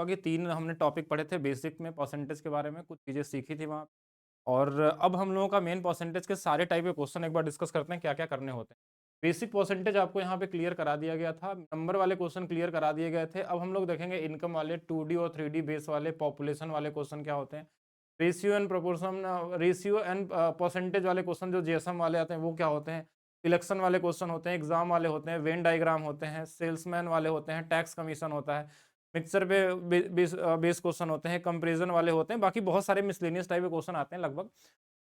होगा कि 3 हमने टॉपिक पढ़े थे बेसिक में परसेंटेज के बारे में, कुछ चीज़ें सीखी थी वहाँ। और अब हम लोगों का मेन परसेंटेज के सारे टाइप के क्वेश्चन एक बार डिस्कस करते हैं, क्या-क्या करने होते हैं। बेसिक परसेंटेज आपको यहाँ पे क्लियर करा दिया गया था, नंबर वाले क्वेश्चन क्लियर करा दिए गए थे। अब हम लोग देखेंगे इनकम वाले 2D और 3D बेस वाले, पॉपुलेशन वाले क्वेश्चन क्या होते हैं। Ratio and proportion ratio and percentage वाले क्वेश्चन जो जीएसएम वाले आते हैं वो क्या होते हैं। इलेक्शन वाले क्वेश्चन होते हैं, एग्जाम वाले होते हैं, वेन डायग्राम होते हैं, सेल्समैन वाले होते हैं, टैक्स कमीशन होता है, मिक्सचर पे बेस क्वेश्चन होते हैं, कंपेरिजन वाले होते हैं, बाकी बहुत सारे मिसलेनियस टाइप के क्वेश्चन आते हैं लगभग।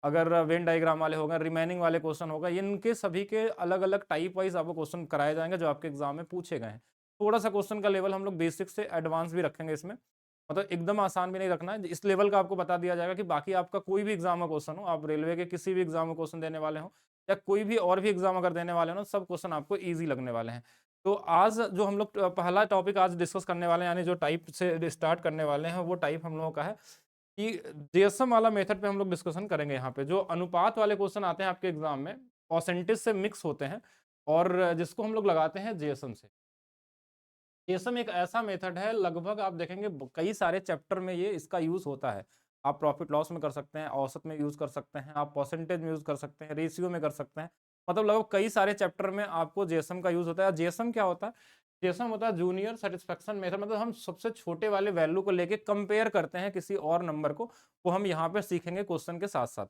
अगर वेन डायग्राम वाले होगा, रिमेनिंग वाले क्वेश्चन होगा, इनके सभी के अलग अलग टाइप वाइज आपको क्वेश्चन कराए जाएंगे जो आपके एग्जाम में पूछे गए हैं। थोड़ा सा क्वेश्चन का लेवल हम लोग बेसिक से एडवांस भी रखेंगे इसमें, मतलब एकदम आसान भी नहीं रखना है। इस लेवल का आपको बता दिया जाएगा कि बाकी आपका कोई भी एग्जाम का क्वेश्चन हो, आप रेलवे के किसी भी एग्जाम में क्वेश्चन देने वाले हो या कोई भी और भी एग्जाम अगर देने वाले हो, सब क्वेश्चन आपको ईजी लगने वाले हैं। तो आज जो हम लोग पहला टॉपिक आज डिस्कस करने वाले हैं, यानी जो टाइप से स्टार्ट करने वाले हैं, वो टाइप हम लोगों का है कि जीएसएम वाला मेथड पे हम लोग डिस्कशन करेंगे। यहाँ पे जो अनुपात वाले क्वेश्चन आते हैं आपके एग्जाम में, परसेंटेज से मिक्स होते हैं और जिसको हम लोग लगाते हैं जीएसएम से। जीएसएम एक ऐसा मेथड है, लगभग आप देखेंगे कई सारे चैप्टर में ये इसका यूज होता है। आप प्रॉफिट लॉस में कर सकते हैं, औसत में यूज कर सकते हैं, आप परसेंटेज में यूज कर सकते हैं, रेशियो में कर सकते हैं। मतलब लगभग कई सारे चैप्टर में आपको जीएसएम का यूज होता है। जीएसएम क्या होता है? जीएसएम होता है जूनियर सेटिस्फेक्शन मेथड, मतलब हम सबसे छोटे वाले वैल्यू को लेके कंपेयर करते हैं किसी और नंबर को, वो हम यहाँ पे सीखेंगे क्वेश्चन के साथ साथ।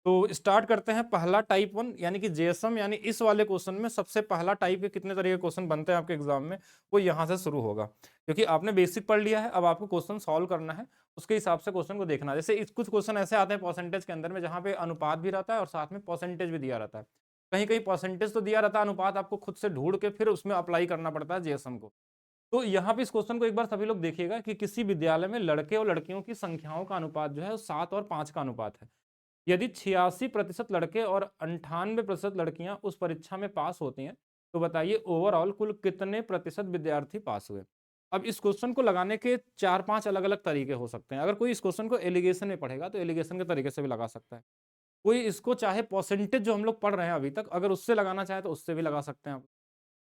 तो स्टार्ट करते हैं पहला टाइप 1 यानी कि जेएसएम, यानी इस वाले क्वेश्चन में सबसे पहला टाइप के कितने तरह के क्वेश्चन बनते हैं आपके एग्जाम में, वो यहाँ से शुरू होगा। क्योंकि आपने बेसिक पढ़ लिया है, अब आपको क्वेश्चन सॉल्व करना है, उसके हिसाब से क्वेश्चन को देखना है। जैसे कुछ क्वेश्चन ऐसे आते हैं परसेंटेज के अंदर में जहाँ पे अनुपात भी रहता है और साथ में परसेंटेज भी दिया रहता है। कहीं कहीं परसेंटेज तो दिया रहता है, अनुपात आपको खुद से ढूंढ के फिर उसमें अप्लाई करना पड़ता है जेएसएम को। तो यहाँ पे इस क्वेश्चन को एक बार सभी लोग देखिएगा कि किसी विद्यालय में लड़के और लड़कियों की संख्याओं का अनुपात जो है 7 और 5 का अनुपात है। यदि 86% लड़के और 98% लड़कियां उस परीक्षा में पास होती हैं, तो बताइए ओवरऑल कुल कितने प्रतिशत विद्यार्थी पास हुए। अब इस क्वेश्चन को लगाने के 4-5 अलग अलग तरीके हो सकते हैं। अगर कोई इस क्वेश्चन को एलिगेशन में पढ़ेगा तो एलिगेशन के तरीके से भी लगा सकता है। कोई इसको चाहे परसेंटेज जो हम लोग पढ़ रहे हैं अभी तक, अगर उससे लगाना चाहे तो उससे भी लगा सकते हैं आप।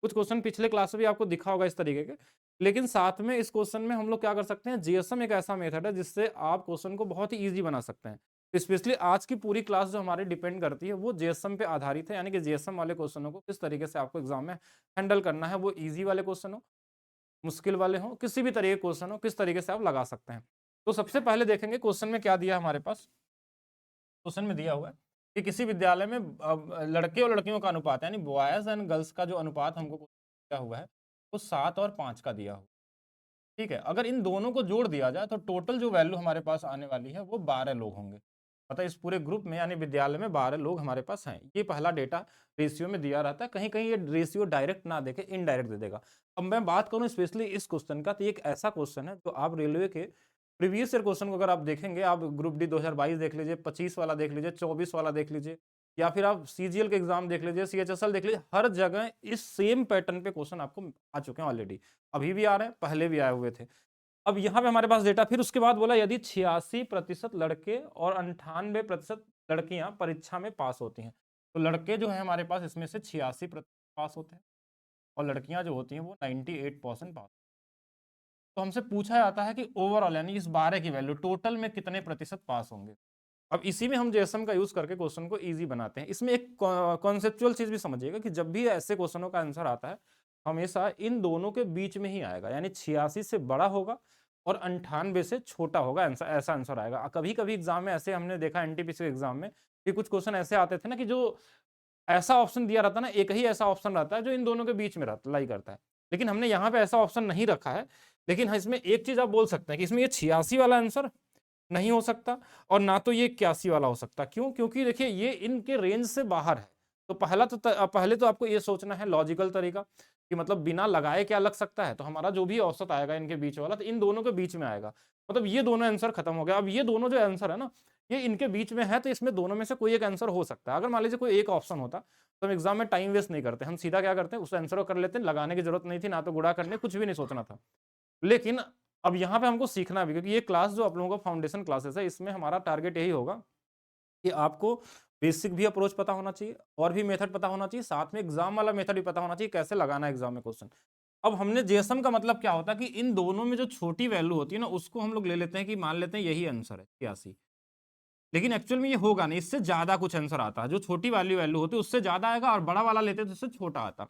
कुछ क्वेश्चन पिछले क्लास में भी आपको दिखा होगा इस तरीके के। लेकिन साथ में इस क्वेश्चन में हम लोग क्या कर सकते हैं, जीएसएम एक ऐसा मेथड है जिससे आप क्वेश्चन को बहुत ही ईजी बना सकते हैं। स्पेशली आज की पूरी क्लास जो हमारी डिपेंड करती है वो जीएसएम पे आधारित है, यानी कि जीएसएम वाले क्वेश्चनों को किस तरीके से आपको एग्जाम में हैंडल करना है, वो ईजी वाले क्वेश्चन हो, मुश्किल वाले हो, किसी भी तरीके के क्वेश्चन हो, किस तरीके से आप लगा सकते हैं। तो सबसे पहले देखेंगे क्वेश्चन में क्या दिया है हमारे पास। क्वेश्चन में दिया हुआ है कि किसी विद्यालय में लड़के और लड़कियों का अनुपात यानी बॉयज एंड गर्ल्स का जो अनुपात हमको दिया हुआ है वो 7 और 5 का दिया हुआ है। ठीक है, अगर इन दोनों को जोड़ दिया जाए तो टोटल जो वैल्यू हमारे पास आने वाली है वो 12 लोग होंगे। मतलब इस पूरे ग्रुप में यानी विद्यालय में 12 लोग हमारे पास हैं। ये पहला डेटा रेशियो में दिया रहता है। कहीं कहीं ये रेशियो डायरेक्ट ना देके इनडायरेक्ट दे देगा। अब मैं बात करूं स्पेशली इस क्वेश्चन का, तो ये एक ऐसा क्वेश्चन है जो आप रेलवे के प्रीवियस ईयर क्वेश्चन को अगर आप देखेंगे, आप ग्रुप डी 2022 देख लीजिए, 25 वाला देख लीजिए, 24 वाला देख लीजिए, या फिर आप सीजीएल के एग्जाम देख लीजिए, सीएचएसएल देख लीजिए, हर जगह इस सेम पैटर्न पे क्वेश्चन आपको आ चुके हैं ऑलरेडी। अभी भी आ रहे हैं, पहले भी आए हुए थे। अब यहाँ पे हमारे पास डेटा, फिर उसके बाद बोला यदि 86% लड़के और 98% लड़कियां परीक्षा में पास होती हैं, तो लड़के जो है हमारे पास इसमें से 86% पास होते हैं और लड़कियां जो होती हैं वो 98% पास। तो हमसे पूछा जाता है कि ओवरऑल यानी इस 12 की वैल्यू टोटल में कितने प्रतिशत पास होंगे। अब इसी में हम जेएसएम का यूज करके क्वेश्चन को इजी बनाते हैं। इसमें एक कॉन्सेप्चुअल चीज भी समझिएगा कि जब भी ऐसे क्वेश्चनों का आंसर आता है हमेशा इन दोनों के बीच में ही आएगा, यानी 86 से बड़ा होगा और 98 से छोटा होगा, आंसर ऐसा आंसर आएगा। कभी कभी एग्जाम में ऐसे हमने देखा एनटीपीसी एग्जाम में कि कुछ क्वेश्चन ऐसे आते थे ना कि जो ऐसा ऑप्शन दिया रहता है ना, एक ही ऐसा ऑप्शन रहता है जो इन दोनों के बीच में रहता लाई करता है। लेकिन हमने यहाँ पे ऐसा ऑप्शन नहीं रखा है। लेकिन हाँ, इसमें एक चीज आप बोल सकते हैं कि इसमें ये 86 वाला आंसर नहीं हो सकता और ना तो ये 81 वाला हो सकता। क्यों? क्योंकि देखिए ये इनके रेंज से बाहर है। तो पहले तो आपको ये सोचना है लॉजिकल तरीका कि मतलब बिना लगाए क्या लग सकता है, तो हमारा जो भी औसत आएगा इनके बीच वाला तो इन दोनों के बीच में आएगा। मतलब ये दोनों आंसर खत्म हो गया। अब ये दोनों जो आंसर है ना, ये इनके बीच में है, तो इसमें दोनों में से कोई एक आंसर हो सकता है। अगर मान लीजिए कोई एक ऑप्शन होता तो हम एग्जाम में टाइम वेस्ट नहीं करते, हम सीधा क्या करते हैं उस आंसर को कर लेते हैं, लगाने की जरूरत नहीं थी, ना तो गुणा करने, कुछ भी नहीं सोचना था। लेकिन अब यहाँ पे हमको सीखना भी, क्योंकि ये क्लास जो आप लोगों का फाउंडेशन क्लासेस है, इसमें हमारा टारगेट यही होगा कि आपको बेसिक भी अप्रोच पता होना चाहिए और भी मेथड पता होना चाहिए, साथ में एग्जाम वाला मेथड भी पता होना चाहिए कैसे लगाना है एग्जाम में क्वेश्चन। अब हमने जेएसएम का मतलब क्या होता है कि इन दोनों में जो छोटी वैल्यू होती है ना, उसको हम लोग ले लेते हैं कि मान लेते हैं यही आंसर है 86। लेकिन एक्चुअल में ये होगा नहीं, इससे ज़्यादा कुछ आंसर आता है। जो छोटी वाली वैल्यू होती है उससे ज़्यादा आएगा, और बड़ा वाला लेते तो उससे छोटा आता।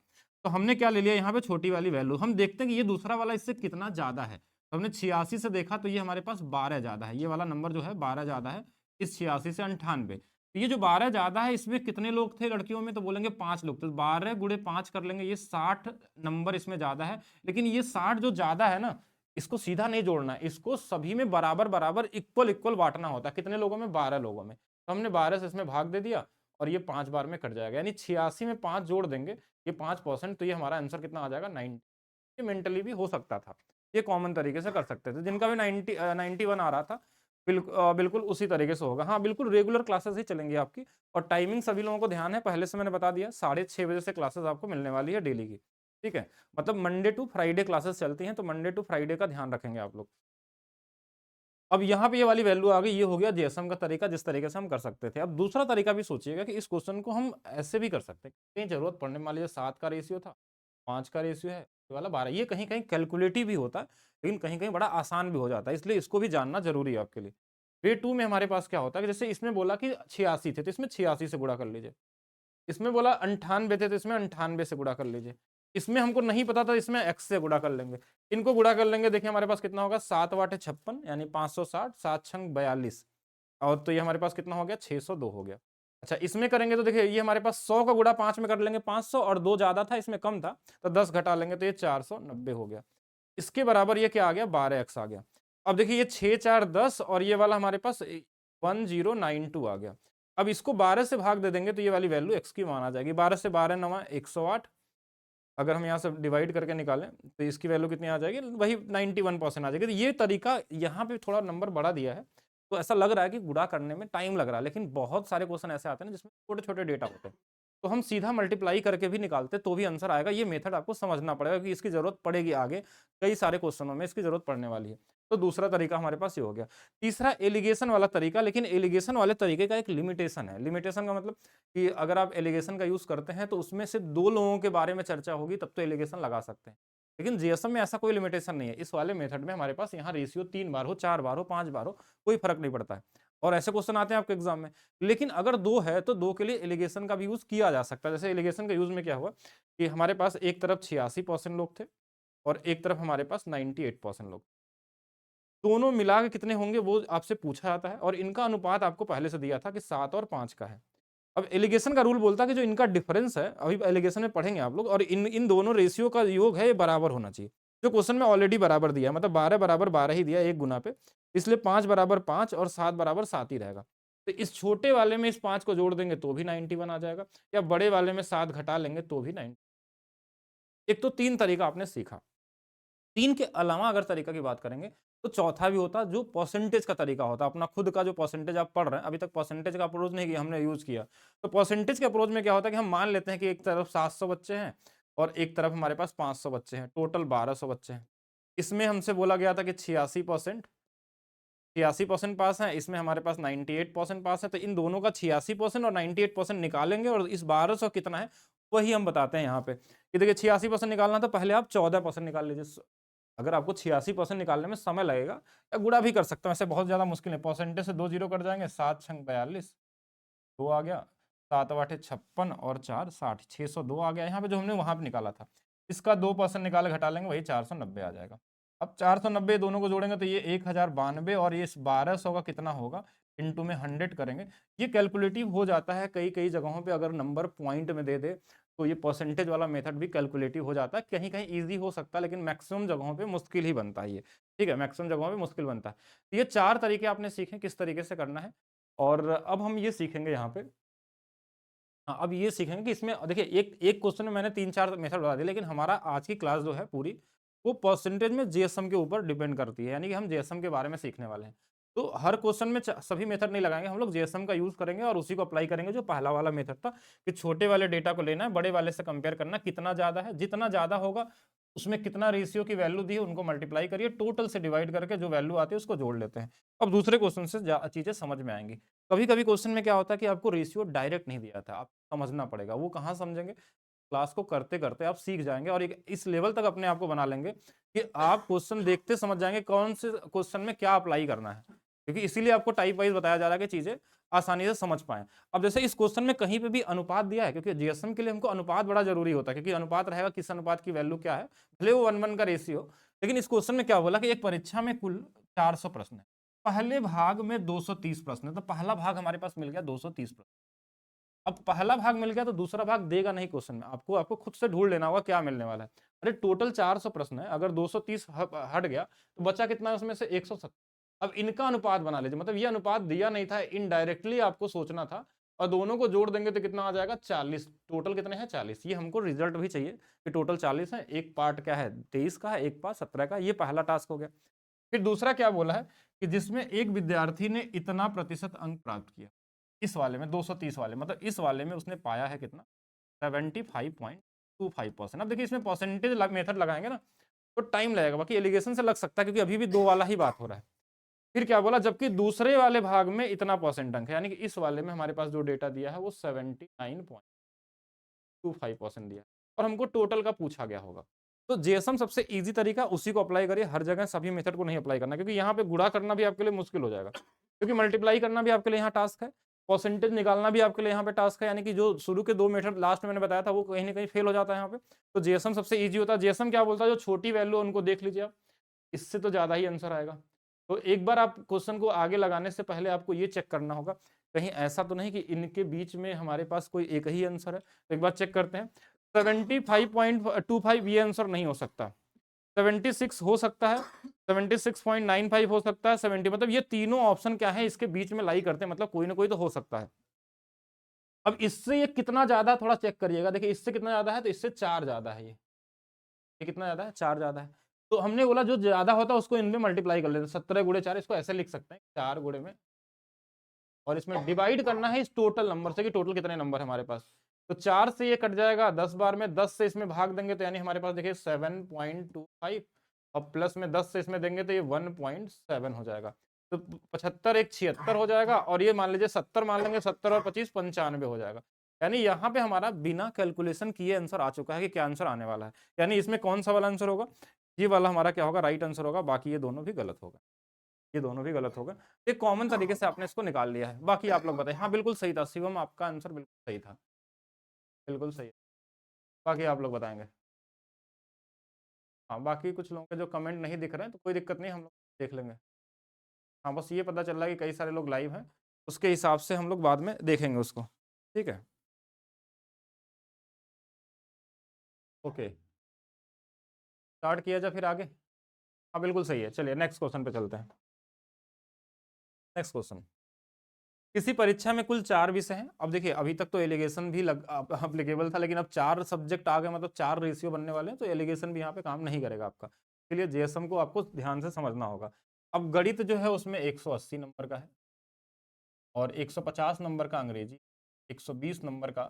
तो हमने क्या ले लिया यहाँ पे, छोटी वाली वैल्यू। हम देखते हैं कि ये दूसरा वाला इससे कितना ज़्यादा है। तो हमने 86 से देखा तो ये हमारे पास 12 ज़्यादा है। ये वाला नंबर जो है 12 ज़्यादा है इस 86 से 98। तो ये जो 12 ज़्यादा है, इसमें कितने लोग थे लड़कियों में, तो बोलेंगे 5 लोग। तो 12 गुणे 5 कर लेंगे, ये 60 नंबर इसमें ज़्यादा है। लेकिन ये 60 जो ज़्यादा है ना, इसको सीधा नहीं जोड़ना है, इसको सभी में बराबर बराबर इक्वल इक्वल बांटना होता है। कितने लोगों में, 12 लोगों में। तो हमने 12 से इसमें भाग दे दिया और ये 5 बार में कट जाएगा, यानी 86 में 5 जोड़ देंगे, ये 5%, तो ये हमारा आंसर कितना आ जाएगा, 90। ये मेंटली भी हो सकता था, ये कॉमन तरीके से कर सकते थे। जिनका भी 91 आ रहा था, बिल्कुल उसी तरीके से होगा। हाँ, बिल्कुल रेगुलर क्लासेस ही चलेंगी आपकी। और टाइमिंग सभी लोगों को ध्यान है, पहले से मैंने बता दिया, 6:30 बजे से क्लासेस आपको मिलने वाली है डेली की। ठीक है, मतलब मंडे टू फ्राइडे क्लासेस चलती हैं, तो मंडे टू फ्राइडे का ध्यान रखेंगे आप लोग। अब यहाँ पे ये वाली वैल्यू आ गई, ये हो गया जेएसएम का तरीका, जिस तरीके से हम कर सकते थे। अब दूसरा तरीका भी सोचिएगा कि इस क्वेश्चन को हम ऐसे भी कर सकते हैं। कहीं जरूरत पड़ने, मान लीजिए 7 का रेशियो था, 5 का रेशियो है, ये वाला 12, ये कहीं कहीं कैलकुलेटिव भी होता है, लेकिन कहीं कहीं बड़ा आसान भी हो जाता है, इसलिए इसको भी जानना जरूरी है आपके लिए। वे 2 में हमारे पास क्या होता है कि जैसे इसमें बोला कि 86 थे, तो इसमें 86 से गुणा कर लीजिए। इसमें बोला 98 थे, तो इसमें 98 से गुणा कर लीजिए। इसमें हमको नहीं पता था, इसमें x से गुणा कर लेंगे। इनको गुणा कर लेंगे, देखिए हमारे पास कितना होगा, 7 वाटे 56 यानी 560, 7 छंग 42, और तो ये हमारे पास कितना हो गया, 602 हो गया। अच्छा, इसमें करेंगे तो देखिए ये हमारे पास 100 का गुणा 5 में कर लेंगे 500, और 2 ज्यादा था इसमें कम था, तो 10 घटा लेंगे तो ये 490 हो गया। इसके बराबर ये क्या आ गया, 12x आ गया। अब देखिए ये 6 4 10, और ये वाला हमारे पास 1092 आ गया। अब इसको 12 से भाग दे देंगे तो ये वाली वैल्यू x की मान आ जाएगी। 12 से 12 नवा 108, अगर हम यहाँ से डिवाइड करके निकालें तो इसकी वैल्यू कितनी आ जाएगी, वही 91% आ जाएगी। तो ये तरीका यहाँ पे थोड़ा नंबर बढ़ा दिया है, तो ऐसा लग रहा है कि गुणा करने में टाइम लग रहा है, लेकिन बहुत सारे क्वेश्चन ऐसे आते हैं जिसमें छोटे छोटे डेटा होते हैं, तो हम सीधा मल्टीप्लाई करके भी निकालते तो भी आंसर आएगा। ये मेथड आपको समझना पड़ेगा कि इसकी जरूरत पड़ेगी आगे, कई सारे क्वेश्चनों में इसकी जरूरत पड़ने वाली है। तो दूसरा तरीका हमारे पास ये हो गया। तीसरा एलिगेशन वाला तरीका, लेकिन एलिगेशन वाले तरीके का एक लिमिटेशन है। लिमिटेशन का मतलब कि अगर आप एलिगेशन का यूज करते हैं तो उसमें से 2 लोगों के बारे में चर्चा होगी, तब तो एलिगेशन लगा सकते हैं। लेकिन जीएसएम में ऐसा कोई लिमिटेशन नहीं है। इस वाले मेथड में हमारे पास यहाँ रेशियो 3 बार हो, 4 बार हो, 5 बार हो, कोई फर्क नहीं पड़ता है। और ऐसे क्वेश्चन आते हैं आपके एग्जाम में। लेकिन अगर 2 है तो 2 के लिए एलिगेशन का भी यूज किया जा सकता है। जैसे एलिगेशन का यूज में क्या हुआ कि हमारे पास एक तरफ 86% लोग थे और एक तरफ हमारे पास 98% लोग। दोनों मिला के कितने होंगे वो आपसे पूछा जाता है, और इनका अनुपात आपको पहले से दिया था कि 7 और 5 का है। अब एलिगेशन का रूल बोलता है कि जो इनका डिफरेंस है, अभी एलिगेशन में पढ़ेंगे आप लोग, और इन इन दोनों रेशियो का योग है, ये बराबर होना चाहिए। जो क्वेश्चन में ऑलरेडी बराबर दिया है, मतलब 12 बराबर 12 ही दिया एक गुना पे, इसलिए 5 बराबर 5 और 7 बराबर 7 ही रहेगा। तो इस छोटे वाले में इस 5 को जोड़ देंगे तो भी 91 आ जाएगा, या बड़े वाले में 7 घटा लेंगे तो भी 90। एक तो 3 तरीका आपने सीखा। 3 के अलावा अगर तरीका की बात करेंगे तो चौथा भी होता है, जो परसेंटेज का तरीका होता है। अपना खुद का जो परसेंटेज आप पढ़ रहे हैं, अभी तक परसेंटेज का अप्रोच नहीं किया, हमने यूज किया। तो परसेंटेज के अप्रोच में क्या होता है कि हम मान लेते हैं कि एक तरफ 700 बच्चे हैं और एक तरफ हमारे पास 500 बच्चे हैं, टोटल 1200 बच्चे हैं। इसमें हमसे बोला गया था कि 86% पास है, इसमें हमारे पास 98% पास है। तो इन दोनों का 86% और 98% निकालेंगे, और इस 1200 कितना है वही हम बताते हैं यहाँ पे कि देखिए 86% निकालना, तो पहले आप 14% निकाल लीजिए। अगर आपको 86% निकालने में समय लगेगा, या गुणा भी कर सकते हो, ऐसे बहुत ज्यादा मुश्किल है। परसेंटेज से 2 जीरो कट जाएंगे, 7 छंग 42, 2 आ गया, 7 आठे 56 और 4 60, 602 आ गया यहाँ पे, जो हमने वहां पे निकाला था। इसका 2% निकाले घटा लेंगे, वही 490 आ जाएगा। अब 490 दोनों को जोड़ेंगे तो ये 1092, और ये 1200 का कितना होगा, इंटू में 100 करेंगे। ये कैलकुलेटिव हो जाता है कई कई जगहों पे, अगर नंबर पॉइंट में दे दे तो ये परसेंटेज वाला मेथड भी कैलकुलेटिव हो जाता है। कहीं कहीं इजी हो सकता है, लेकिन मैक्सिमम जगहों पे मुश्किल ही बनता है ये। ठीक है, मैक्सिमम जगहों पे मुश्किल बनता है। तो ये 4 तरीके आपने सीखे किस तरीके से करना है। और अब हम ये सीखेंगे यहाँ पे, हाँ, अब ये सीखेंगे कि इसमें देखिए एक एक क्वेश्चन में मैंने 3-4 मेथड बता दिए, लेकिन हमारा आज की क्लास जो है पूरी, वो परसेंटेज में जीएसएम के ऊपर डिपेंड करती है, यानी कि हम जीएसएम के बारे में सीखने वाले हैं। तो हर क्वेश्चन में सभी मेथड नहीं लगाएंगे, हम लोग जीएसएम का यूज करेंगे और उसी को अप्लाई करेंगे, जो पहला वाला मेथड था कि छोटे वाले डेटा को लेना है, बड़े वाले से कंपेयर करना कितना ज्यादा है, जितना ज्यादा होगा उसमें कितना रेशियो की वैल्यू दी है उनको मल्टीप्लाई करिए, टोटल से डिवाइड करके जो वैल्यू आती है उसको जोड़ लेते हैं। अब दूसरे क्वेश्चन से चीजें समझ में आएंगी। कभी कभी क्वेश्चन में क्या होता है कि आपको रेशियो डायरेक्ट नहीं दिया था, आप समझना पड़ेगा। वो कहाँ समझेंगे, क्लास को करते करते आप सीख जाएंगे और एक इस लेवल तक अपने आप को बना लेंगे कि आप क्वेश्चन देखते समझ जाएंगे कौन से क्वेश्चन में क्या अप्लाई करना है, क्योंकि इसीलिए आपको टाइप वाइज बताया जा रहा है कि चीजें आसानी से समझ पाए। अब जैसे इस क्वेश्चन में कहीं पे भी अनुपात दिया है, क्योंकि जीएसएम के लिए हमको अनुपात बड़ा जरूरी होता है, क्योंकि अनुपात रहेगा किस अनुपात की वैल्यू क्या है, भले वो 1:1 का रेशियो। लेकिन इस क्वेश्चन में क्या बोला कि एक परीक्षा में कुल 400 प्रश्न है, पहले भाग में 230 प्रश्न है, तो पहला भाग हमारे पास मिल गया 230 प्रश्न। अब पहला भाग मिल गया तो दूसरा भाग देगा नहीं क्वेश्चन में, आपको आपको खुद से ढूंढ लेना होगा क्या मिलने वाला है। अरे टोटल 400 प्रश्न है, अगर 230 हट गया तो बचा कितना है उसमें से 170। अब इनका अनुपात बना लीजिए, मतलब ये अनुपात दिया नहीं था, इनडायरेक्टली आपको सोचना था, और दोनों को जोड़ देंगे तो कितना आ जाएगा 40। टोटल कितने हैं 40, ये हमको रिजल्ट भी चाहिए कि टोटल 40 है। एक पार्ट क्या है 23 का है, एक पार्ट 17 का, ये पहला टास्क हो गया। फिर दूसरा क्या बोला है कि जिसमें एक विद्यार्थी ने इतना प्रतिशत अंक प्राप्त किया, इस वाले में 230 वाले, मतलब इस वाले में उसने पाया है कितना 75.25%। अब देखिए इसमें परसेंटेज मेथड लगाएंगे ना तो टाइम लगेगा, बाकी एलिगेशन से लग सकता है क्योंकि अभी भी दो वाला ही बात हो रहा है। फिर क्या बोला, जबकि दूसरे वाले भाग में इतना परसेंट अंक है, यानी कि इस वाले में हमारे पास जो डेटा दिया है वो 79.25% दिया है, और हमको टोटल का पूछा गया होगा। तो जेएसएम सबसे इजी तरीका, उसी को अप्लाई करिए हर जगह, सभी मेथड को नहीं अप्लाई करना, क्योंकि यहाँ पे गुणा करना भी आपके लिए मुश्किल हो जाएगा, क्योंकि मल्टीप्लाई करना भी आपके लिए यहाँ टास्क है, परसेंटेज निकालना भी आपके लिए यहाँ पे टास्क है, यानी कि जो शुरू के दो मेथड लास्ट में मैंने बताया था वो कहीं ना कहीं फेल हो जाता है यहाँ पे। तो जेएसएम सबसे ईजी होता है। जेएसएम क्या बोलता है, जो छोटी वैल्यू उनको देख लीजिए आप, इससे तो ज्यादा ही आंसर आएगा। तो एक बार आप क्वेश्चन को आगे लगाने से पहले आपको ये चेक करना होगा कहीं ऐसा तो नहीं कि इनके बीच में हमारे पास कोई एक ही आंसर है। तो एक बार चेक करते हैं, 75.25 ये आंसर नहीं हो सकता, 76 हो सकता है, 76.95 हो सकता है, 70, मतलब ये तीनों ऑप्शन क्या है इसके बीच में लाई करते हैं, मतलब कोई ना कोई तो हो सकता है। अब इससे ये कितना ज्यादा थोड़ा चेक करिएगा, देखिए इससे कितना ज्यादा है, तो इससे 4 ज्यादा है, ये कितना ज्यादा है 4 ज्यादा है। तो हमने बोला जो ज्यादा होता है उसको इनमें मल्टीप्लाई कर लेते हैं, 17 गुणे 4, इसको ऐसे लिख सकते हैं 4 गुणे में, और इसमें डिवाइड करना है इस टोटल नंबर से कि टोटल कितने नंबर है हमारे पास। तो 4 से ये कट जाएगा 10 बार में, 10 से इसमें भाग देंगे तो यानी हमारे पास देखिए 7.25, और प्लस में 10 से इसमें देंगे तो ये 1.7 हो जाएगा। तो 75 एक 76 हो जाएगा, और ये मान लीजिए 70 मान लेंगे, 70 और 25 95 हो जाएगा। यानी यहाँ पे हमारा बिना कैलकुलेशन किए आंसर आ चुका है कि क्या आंसर आने वाला है। यानी इसमें कौन सा वाला आंसर होगा, ये वाला हमारा क्या होगा राइट आंसर होगा, बाकी ये दोनों भी गलत होगा, ये दोनों भी गलत होगा। एक कॉमन तरीके से आपने इसको निकाल लिया है। बाकी आप लोग बताइए, हाँ बिल्कुल सही था शिवम, आपका आंसर बिल्कुल सही था, बिल्कुल सही। बाकी आप लोग बताएंगे। हाँ बाकी कुछ लोगों के जो कमेंट नहीं दिख रहे हैं तो कोई दिक्कत नहीं, हम लोग देख लेंगे। हाँ बस ये पता चल रहा है कि कई सारे लोग लाइव हैं, उसके हिसाब से हम लोग बाद में देखेंगे उसको, ठीक है। ओके स्टार्ट किया जाए फिर आगे। हाँ बिल्कुल सही है, चलिए नेक्स्ट क्वेश्चन पे चलते हैं। नेक्स्ट क्वेश्चन, किसी परीक्षा में कुल 4 विषय हैं। अब देखिए अभी तक तो एलिगेशन भी अप्लीकेबल था, लेकिन अब 4 सब्जेक्ट आ गए, मतलब 4 रेशियो बनने वाले हैं, तो एलिगेशन भी यहाँ पे काम नहीं करेगा आपका। इसलिए जेएसएम को आपको ध्यान से समझना होगा। अब गणित जो है उसमें 180 नंबर का है, और 150 नंबर का अंग्रेजी, 120 नंबर का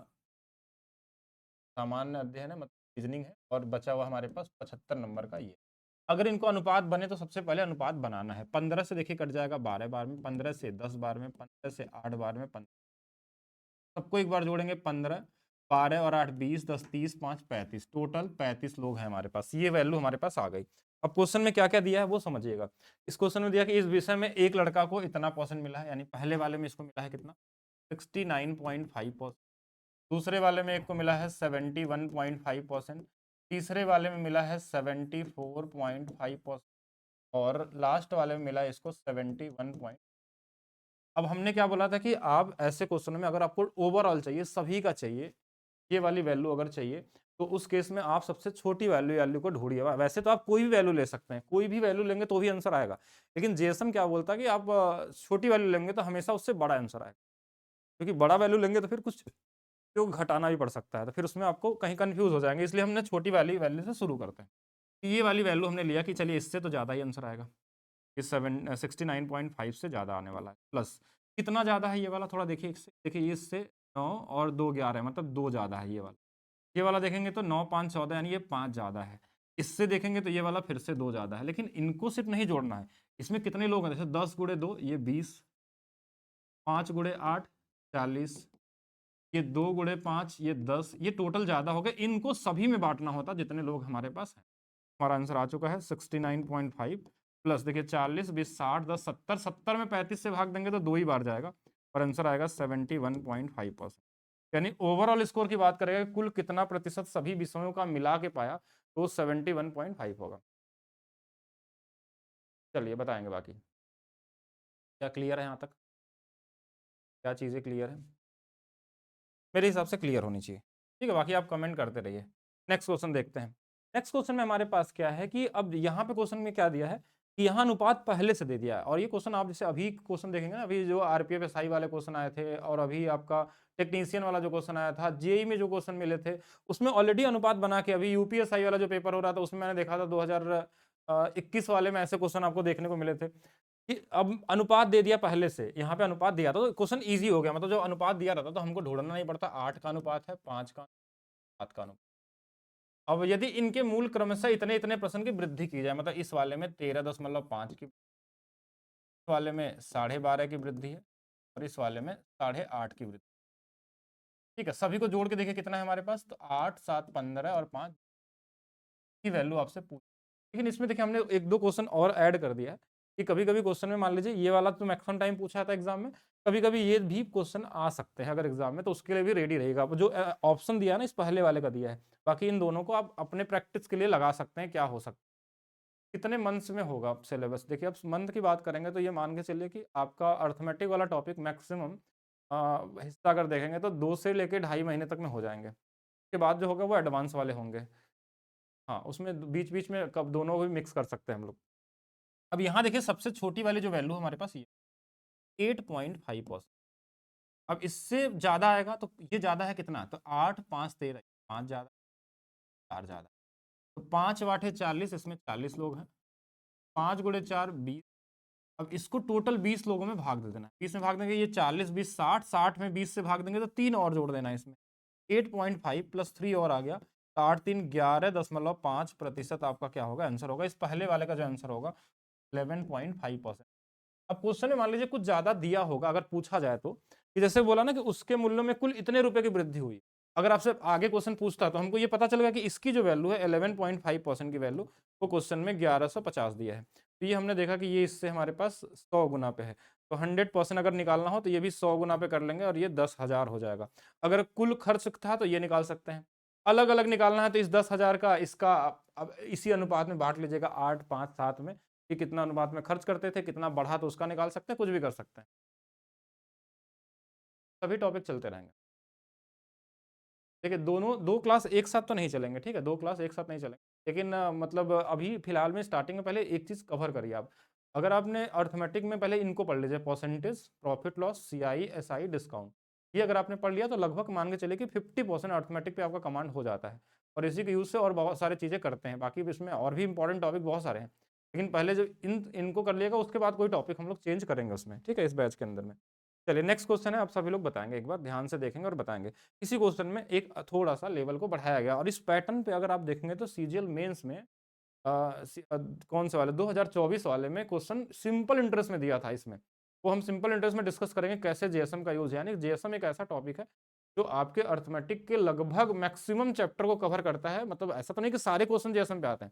सामान्य अध्ययन है, मतलब रीजनिंग है, और बचा हुआ हमारे पास 75 नंबर का ये। अगर इनको अनुपात बने तो सबसे पहले अनुपात बनाना है। 15 से देखिए कट जाएगा 12 बार में, 15 से 10 बार में, 15 से 8 बार में, 15 सबको एक बार जोड़ेंगे, 15 12 और 8 20 10 30 5 35, टोटल 35 लोग हैं हमारे पास। ये वैल्यू हमारे पास आ गई। अब क्वेश्चन में क्या क्या दिया है वो समझिएगा। इस क्वेश्चन में दिया कि इस विषय में एक लड़का को इतना परसेंट मिला है, यानी पहले वाले में इसको मिला है कितना 69.5%, दूसरे वाले में एक को मिला है 71.5%, तीसरे वाले में मिला है 74.5%, और लास्ट वाले में मिला है इसको 71। अब हमने क्या बोला था कि आप ऐसे क्वेश्चनों में अगर आपको ओवरऑल चाहिए, सभी का चाहिए, ये वाली वैल्यू अगर चाहिए, तो उस केस में आप सबसे छोटी वैल्यू को ढूंढिए। वैसे तो आप कोई भी वैल्यू ले सकते हैं, कोई भी वैल्यू लेंगे तो भी आंसर आएगा, लेकिन जेएसएम क्या बोलता है कि आप छोटी वैल्यू लेंगे तो हमेशा उससे बड़ा आंसर आएगा, क्योंकि बड़ा वैल्यू लेंगे तो फिर कुछ जो घटाना भी पड़ सकता है, तो फिर उसमें आपको कहीं कंफ्यूज हो जाएंगे। इसलिए हमने छोटी वाली वैल्यू से शुरू करते हैं। ये वाली वैल्यू हमने लिया कि चलिए इससे तो ज़्यादा ही आंसर आएगा, इस 69.5 से ज़्यादा आने वाला है। प्लस कितना ज़्यादा है ये वाला, थोड़ा देखिए इससे, देखिए ये इससे 9 और 2 11 है, मतलब 2 ज़्यादा है ये वाला। ये वाला देखेंगे तो 9 5 14, यानी ये 5 ज़्यादा है। इससे देखेंगे तो ये वाला फिर से 2 ज़्यादा है, लेकिन इनको सिर्फ नहीं जोड़ना है। इसमें कितने लोग हैं, जैसे 10 गुणे 2 ये 20, 5 गुणे 8 40, ये 2 गुणे 5, ये 10, ये टोटल ज़्यादा हो गए, इनको सभी में बांटना होता जितने लोग हमारे पास हैं। हमारा आंसर आ चुका है 69.5 प्लस देखिए 40, 20, 60, 10, 70, 70 में 35 से भाग देंगे तो 2 ही बार जाएगा और आंसर आएगा 71.5%। यानी ओवरऑल स्कोर की बात करेंगे कुल कितना प्रतिशत सभी विषयों का मिला के पाया तो 71.5 होगा। चलिए बताएंगे बाकी। क्या क्लियर है यहाँ तक? क्या चीज़ें क्लियर है? मेरे हिसाब से क्लियर होनी चाहिए। ठीक है, बाकी आप कमेंट करते रहिए। नेक्स्ट क्वेश्चन देखते हैं। नेक्स्ट क्वेश्चन में हमारे पास क्या है कि अब यहाँ पे क्वेश्चन में क्या दिया है कि यहाँ अनुपात पहले से दे दिया है और ये क्वेश्चन आप जैसे अभी क्वेश्चन देखेंगे ना, अभी जो आरपीएफ एसआई वाले क्वेश्चन आए थे और अभी आपका टेक्नीशियन वाला जो क्वेश्चन आया था, जेई में जो क्वेश्चन मिले थे उसमें ऑलरेडी अनुपात बना के, अभी यूपीएसआई वाला जो पेपर हो रहा था उसमें मैंने देखा था 2021 वाले में ऐसे क्वेश्चन आपको देखने को मिले थे कि अब अनुपात दे दिया पहले से, यहाँ पे अनुपात दिया था तो क्वेश्चन इजी हो गया। मतलब जो अनुपात दिया रहता तो हमको ढूंढना नहीं पड़ता 8 का अनुपात है, 5 का, 7 का अनुपात। अब यदि इनके मूल क्रमशः इतने इतने प्रश्न की वृद्धि की जाए, मतलब इस वाले में 13.5 की, इस वाले में 12.5 की वृद्धि है और इस वाले में 8.5 की वृद्धि। ठीक है, सभी को जोड़ के देखिए कितना है हमारे पास, तो 8, 7, 15 और 5 की वैल्यू आपसे पूछ। लेकिन इसमें देखिए हमने एक दो क्वेश्चन और ऐड कर दिया है कि कभी कभी क्वेश्चन में मान लीजिए ये वाला तो मैक्सिमम टाइम पूछा था एग्जाम में, कभी कभी ये भी क्वेश्चन आ सकते हैं अगर एग्जाम में, तो उसके लिए भी रेडी रहेगा। जो ऑप्शन दिया है ना इस पहले वाले का दिया है, बाकी इन दोनों को आप अपने प्रैक्टिस के लिए लगा सकते हैं क्या हो सकता है। कितने मंथ्स में होगा सिलेबस, देखिए अब मंथ की बात करेंगे तो ये मान के चलिए कि आपका अर्थमेटिक वाला टॉपिक मैक्सिमम हिस्सा अगर देखेंगे तो 2 से लेकर 2.5 महीने तक में हो जाएंगे। उसके बाद जो होगा वो एडवांस वाले होंगे। हाँ, उसमें बीच बीच में कब दोनों भी मिक्स कर सकते हैं हम लोग। अब यहाँ देखिए सबसे छोटी वाली जो वैल्यू हमारे पास ये 8.5%। अब इससे ज़्यादा आएगा तो ये ज़्यादा है कितना, तो 8, 5, 13, 5 ज़्यादा, 4 ज़्यादा, तो 5 8 40, इसमें 40 लोग हैं, 5 गुणे 4 20। अब इसको टोटल 20 लोगों में भाग दे देना, 20 में भाग देंगे ये 40, 20, 60, 60 में 20 से भाग देंगे तो 3 और जोड़ देना है इसमें, 8.5 प्लस 3 और आ गया, 8, 3, 11.5% आपका क्या होगा आंसर होगा। इस पहले वाले का जो आंसर होगा 11.5%। अब क्वेश्चन में मान लीजिए कुछ ज्यादा दिया होगा अगर पूछा जाए तो, कि जैसे बोला ना कि उसके मूल्य में कुल इतने रुपए की वृद्धि हुई, अगर आपसे आगे क्वेश्चन पूछता तो हमको ये पता चलेगा कि इसकी जो वैल्यू है 11.5% की वैल्यू वो क्वेश्चन में 1150 दिया है, तो ये हमने देखा कि ये इससे हमारे पास 100 गुना पे है, तो 100% अगर निकालना हो तो ये भी 100 गुना पे कर लेंगे और ये 10,000 हो जाएगा। अगर कुल खर्च था तो ये निकाल सकते हैं, अलग अलग निकालना है तो इस 10,000 का इसका अब इसी अनुपात में बांट लीजिएगा 8, 5, 7 में, कि कितना अनुपात में खर्च करते थे, कितना बढ़ा तो उसका निकाल सकते हैं, कुछ भी कर सकते हैं। सभी टॉपिक चलते रहेंगे। देखिए दोनों 2 क्लास एक साथ तो नहीं चलेंगे, ठीक है, 2 क्लास एक साथ नहीं चलेंगे, लेकिन मतलब अभी फिलहाल में स्टार्टिंग में पहले एक चीज़ कवर करिए आप। अगर आपने अर्थमेटिक में पहले इनको पढ़ लीजिए, percentage, profit loss, CI, SI, discount, ये अगर आपने पढ़ लिया तो लगभग मान के चलिए कि 50% अर्थमेटिक पे आपका कमांड हो जाता है और इसी के यूज़ से और बहुत सारी चीज़ें करते हैं। बाकी इसमें और भी इंपॉर्टेंट टॉपिक बहुत सारे हैं, लेकिन पहले जो इनको कर लिएगा उसके बाद कोई टॉपिक हम लोग चेंज करेंगे उसमें, ठीक है, इस बैच के अंदर में। चलिए नेक्स्ट क्वेश्चन है, आप सभी लोग बताएंगे, एक बार ध्यान से देखेंगे और बताएंगे। इसी क्वेश्चन में एक थोड़ा सा लेवल को बढ़ाया गया और इस पैटर्न पे अगर आप देखेंगे तो सीजीएल मेंस में कौन से वाले 2024 वाले में क्वेश्चन सिंपल इंटरेस्ट में दिया था, इसमें वो हम सिंपल इंटरेस्ट में डिस्कस करेंगे कैसे जेएसएम का यूज है। यानी जेएसएम एक ऐसा टॉपिक है जो आपके अर्थमेटिक के लगभग मैक्सिमम चैप्टर को कवर करता है। मतलब ऐसा तो नहीं कि सारे क्वेश्चन जेएसएम पे आते हैं,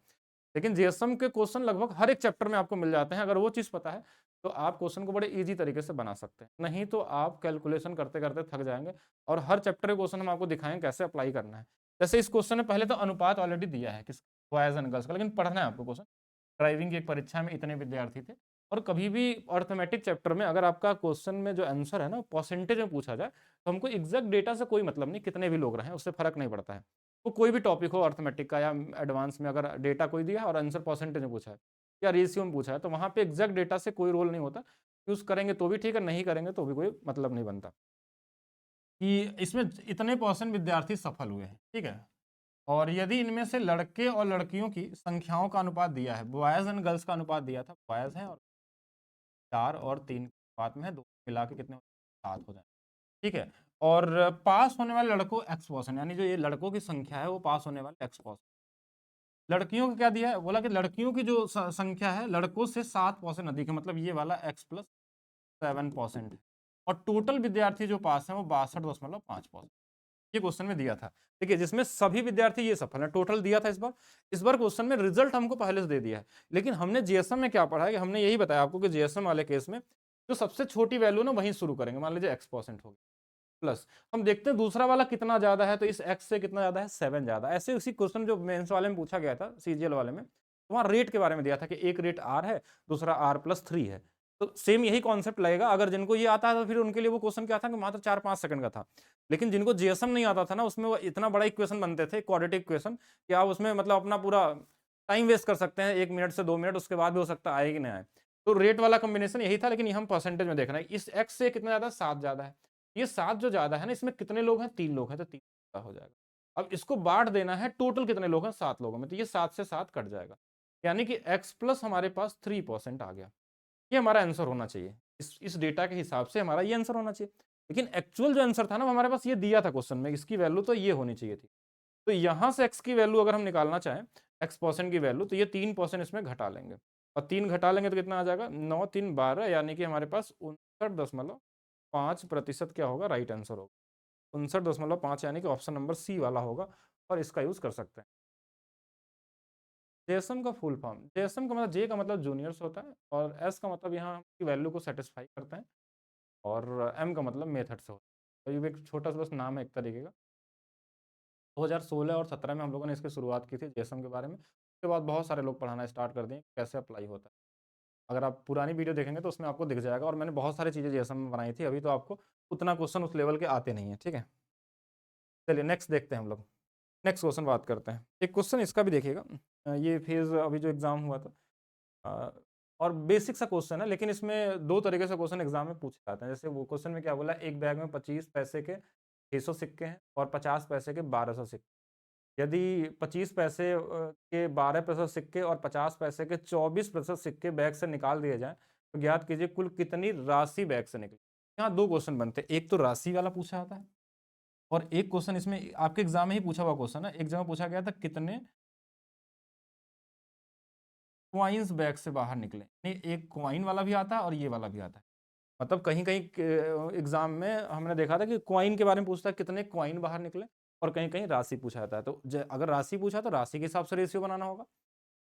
लेकिन जेएसएम के क्वेश्चन लगभग हर एक चैप्टर में आपको मिल जाते हैं। अगर वो चीज़ पता है तो आप क्वेश्चन को बड़े इजी तरीके से बना सकते हैं, नहीं तो आप कैलकुलेशन करते करते थक जाएंगे और हर चैप्टर के क्वेश्चन हम आपको दिखाएंगे कैसे अप्लाई करना है। जैसे इस क्वेश्चन में पहले तो अनुपात ऑलरेडी दिया है किस बॉयज एंड गर्ल्स का, लेकिन पढ़ना है आपको क्वेश्चन। ड्राइविंग की एक परीक्षा में इतने विद्यार्थी थे, और कभी भी अर्थमेटिक चैप्टर में अगर आपका क्वेश्चन में जो आंसर है ना परसेंटेज में पूछा जाए तो हमको एग्जैक्ट डेटा से कोई मतलब नहीं, कितने भी लोग रहें उससे फर्क नहीं पड़ता है। वो कोई भी टॉपिक हो अर्थमेटिक का या एडवांस में, अगर डेटा कोई दिया और आंसर परसेंटेज में पूछा है या रेशियो में पूछा है तो वहाँ पे एग्जैक्ट डेटा से कोई रोल नहीं होता। यूज करेंगे तो भी ठीक है, नहीं करेंगे तो भी कोई मतलब नहीं बनता। कि इसमें इतने परसेंट विद्यार्थी सफल हुए हैं, ठीक है, और यदि इनमें से लड़के और लड़कियों की संख्याओं का अनुपात दिया है, बॉयज एंड गर्ल्स का अनुपात दिया था, बॉयज हैं और 4 और 3 अनुपात में है, दो मिला के कितने 7 हो जाए, ठीक है। और पास होने वाले लड़कों X%, यानी जो ये लड़कों की संख्या है वो पास होने वाले X%। लड़कियों को क्या दिया है, बोला कि लड़कियों की जो संख्या है लड़कों से 7% अधिक है, मतलब ये वाला X+7%। और टोटल विद्यार्थी जो पास हैं वो 62.5%। ये क्वेश्चन में दिया था। देखिए जिसमें सभी विद्यार्थी ये सफल है, टोटल दिया था इस बार क्वेश्चन में रिजल्ट हमको पहले से दे दिया है। लेकिन हमने जीएसएम में क्या पढ़ा है कि हमने यही बताया आपको कि जीएसएम वाले केस में जो सबसे छोटी वैल्यू ना वहीं शुरू करेंगे, मान लीजिए x% होगी प्लस, हम देखते हैं दूसरा वाला कितना ज्यादा है, तो इस x से कितना ज्यादा है, 7 ज्यादा। ऐसे उसी क्वेश्चन जो मेंस वाले में पूछा गया था, सीजीएल वाले में, तो वहां रेट के बारे में दिया था कि एक रेट r है, दूसरा r+3 है। तो सेम यही कॉन्सेप्ट लगेगा। अगर जिनको ये आता है तो फिर उनके लिए वो क्वेश्चन क्या था कि मात्र 4-5 सेकंड का था। लेकिन जिनको जीएसएम नहीं आता था ना, उसमें वो इतना बड़ा इक्वेशन बनते थे, क्वाड्रेटिक इक्वेशन, कि आप उसमें मतलब अपना पूरा टाइम वेस्ट कर सकते हैं, 1 मिनट से 2 मिनट, उसके बाद भी हो सकता है आए कि नहीं आए। तो रेट वाला कॉम्बिनेशन यही था, लेकिन ये हम परसेंटेज में देख रहे हैं। इस x से कितना ज्यादा, 7 ज्यादा है। ये 7 जो ज्यादा है ना, इसमें कितने लोग हैं, 3 लोग हैं, तो 3 हो जाएगा। अब इसको बांट देना है, टोटल कितने लोग हैं, 7 लोगों में, तो ये 7 से 7 कट जाएगा, यानी कि x प्लस हमारे पास 3% आ गया। ये हमारा आंसर होना चाहिए। इस डेटा के हिसाब से हमारा ये आंसर होना चाहिए। लेकिन एक्चुअल जो आंसर था ना, वो हमारे पास ये दिया था क्वेश्चन में, इसकी वैल्यू तो ये होनी चाहिए थी। तो यहां से x की वैल्यू अगर हम निकालना चाहें, x% की वैल्यू, तो ये 3% इसमें घटा लेंगे, और 3 घटा लेंगे तो कितना आ जाएगा, 9 3 12, यानी कि हमारे पास 59.5% क्या होगा, राइट आंसर होगा 59.5, यानी कि ऑप्शन नंबर सी वाला होगा, और इसका यूज कर सकते हैं। जेएसएम का फुल फॉर्म, जेएसएम का मतलब जे का मतलब जूनियर्स होता है, और एस का मतलब यहाँ की वैल्यू को सेटिस्फाई करते हैं, और एम का मतलब मेथड से होता है। तो ये एक छोटा सा बस नाम है एक तरीके का। 2016 और 17 में हम लोगों ने इसकी शुरुआत की थी जेएसएम के बारे में। उसके बाद बहुत सारे लोग पढ़ाना स्टार्ट कर दिए कैसे अप्लाई होता है। अगर आप पुरानी वीडियो देखेंगे तो उसमें आपको दिख जाएगा, और मैंने बहुत सारी चीज़ें जेएसएम में बनाई थी। अभी तो आपको उतना क्वेश्चन उस लेवल के आते नहीं है, ठीक है। चलिए नेक्स्ट देखते हैं हम लोग। नेक्स्ट क्वेश्चन बात करते हैं। एक क्वेश्चन इसका भी देखिएगा, ये फेज अभी जो एग्जाम हुआ था, अ, और बेसिक सा क्वेश्चन है, लेकिन इसमें 2 तरीके से क्वेश्चन एग्जाम में पूछे जाते हैं। जैसे वो क्वेश्चन में क्या बोला, एक बैग में 25 पैसे के 600 सिक्के हैं और 50 पैसे के 1200 सिक्के। यदि 25 पैसे के 12% सिक्के और 50 पैसे के 24% सिक्के बैग से निकाल दिए जाएं, तो ज्ञात कीजिए कुल कितनी राशि बैग से निकली। यहाँ 2 क्वेश्चन बनते हैं, एक तो राशि वाला पूछा जाता है, और एक क्वेश्चन इसमें आपके एग्जाम में ही पूछा हुआ क्वेश्चन है। एक जगह पूछा गया था कितने क्वाइंस बैग से बाहर निकले। नहीं, एक क्वाइन वाला भी आता है और ये वाला भी आता है। मतलब कहीं कहीं एग्जाम में हमने देखा था कि क्वाइन के बारे में पूछता है कितने क्वाइन बाहर निकले, और कहीं कहीं राशि पूछा जाता है। तो अगर राशि पूछा तो राशि के हिसाब से रेशियो बनाना होगा।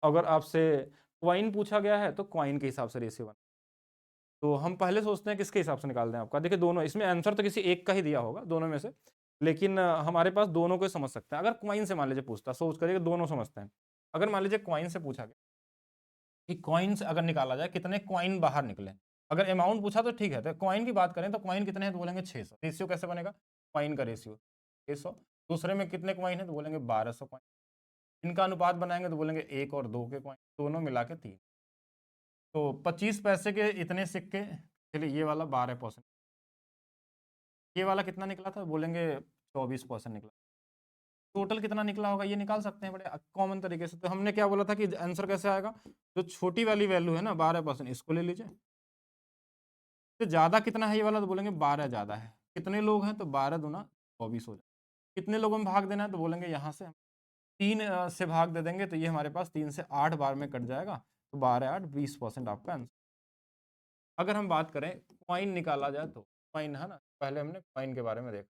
अगर आपसे क्वाइन पूछा गया है तो क्वाइन के हिसाब से रेशियो बना। तो हम पहले सोचते हैं किसके हिसाब से निकाल दें आपका। देखिए दोनों, इसमें आंसर तो किसी एक का ही दिया होगा दोनों में से, लेकिन हमारे पास दोनों को ही समझ सकते हैं। अगर क्वाइन से मान लीजिए पूछता, सोच करिए दोनों समझते हैं। अगर मान लीजिए क्वाइन से पूछा गया कि कॉइन से अगर निकाला जाए कितने कॉइन बाहर निकले, अगर अमाउंट पूछा तो ठीक है। तो कॉइन की बात करें तो कॉइन कितने हैं, तो बोलेंगे 600। रेशियो कैसे बनेगा, कॉइन का रेशियो 600। दूसरे में कितने कॉइन है, तो बोलेंगे 1200 कॉइन। इनका अनुपात बनाएंगे तो बोलेंगे 1 और 2 के कॉइन, दोनों मिला के 3। तो 25 पैसे के इतने सिक्के, चलिए ये वाला 12%, ये वाला कितना निकला था, बोलेंगे 24% निकला। टोटल कितना निकला होगा ये निकाल सकते हैं बड़े कॉमन तरीके से। तो हमने क्या बोला था कि आंसर कैसे आएगा, जो छोटी वाली वैल्यू है ना 12%, इसको ले लीजिए। तो ज्यादा कितना है ये वाला, तो बोलेंगे 12 ज्यादा है। कितने लोग हैं, तो 12 दूना 24 हो जाए। कितने लोगों में भाग देना है, तो बोलेंगे यहाँ से 3 से भाग दे देंगे, तो ये हमारे पास 3 से 8 बार में कट जाएगा। तो 12 8 20% आपका आंसर। अगर हम बात करें क्वाइन निकाला जाए तो, क्वाइन है ना, पहले हमने क्वाइन के बारे में देखा,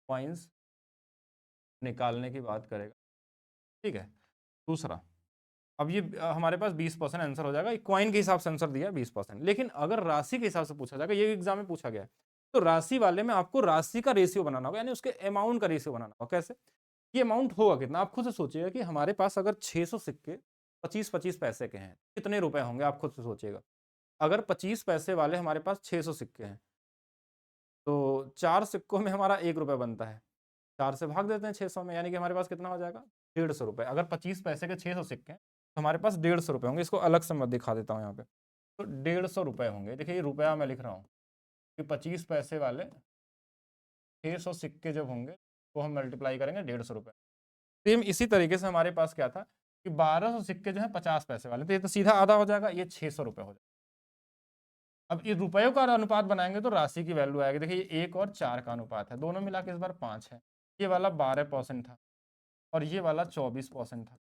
क्वाइंस निकालने की बात करेगा, ठीक है। दूसरा, अब ये हमारे पास 20% आंसर हो जाएगा, क्वाइन के हिसाब से आंसर दिया 20%। लेकिन अगर राशि के हिसाब से पूछा जाएगा, ये एग्जाम में पूछा गया है, तो राशि वाले में आपको राशि का रेशियो बनाना होगा, यानी उसके अमाउंट का रेशियो बनाना होगा। कैसे, ये अमाउंट होगा कितना, आप खुद से सोचिएगा कि हमारे पास अगर 600 सिक्के 25-25 पैसे के हैं, कितने रुपए होंगे, आप खुद से सोचिएगा। अगर 25 पैसे वाले हमारे पास 600 सिक्के हैं, तो 4 सिक्कों में हमारा 1 रुपये बनता है। 4 से भाग देते हैं 600 में, यानी कि हमारे पास कितना हो जाएगा, 150 रुपये। अगर 25 पैसे के 600 सिक्के हैं, तो हमारे पास 150 रुपये होंगे। इसको अलग से मैं दिखा देता हूँ यहाँ पे। तो 150 रुपये होंगे। देखिए ये रुपया मैं लिख रहा हूँ कि 25 पैसे वाले 600 सिक्के जब होंगे, तो हम मल्टीप्लाई करेंगे 150 रुपये। सेम इसी तरीके से हमारे पास क्या था कि 1200 सिक्के जो है 50 पैसे वाले, तो ये तो सीधा आधा हो जाएगा, ये 600 रुपये हो जाएगा। अब ये रुपयों का अनुपात बनाएंगे तो राशि की वैल्यू आएगी। देखिए ये 1 और 4 का अनुपात है, दोनों मिला के इस बार 5 है। ये वाला 12% था और ये वाला 24% था।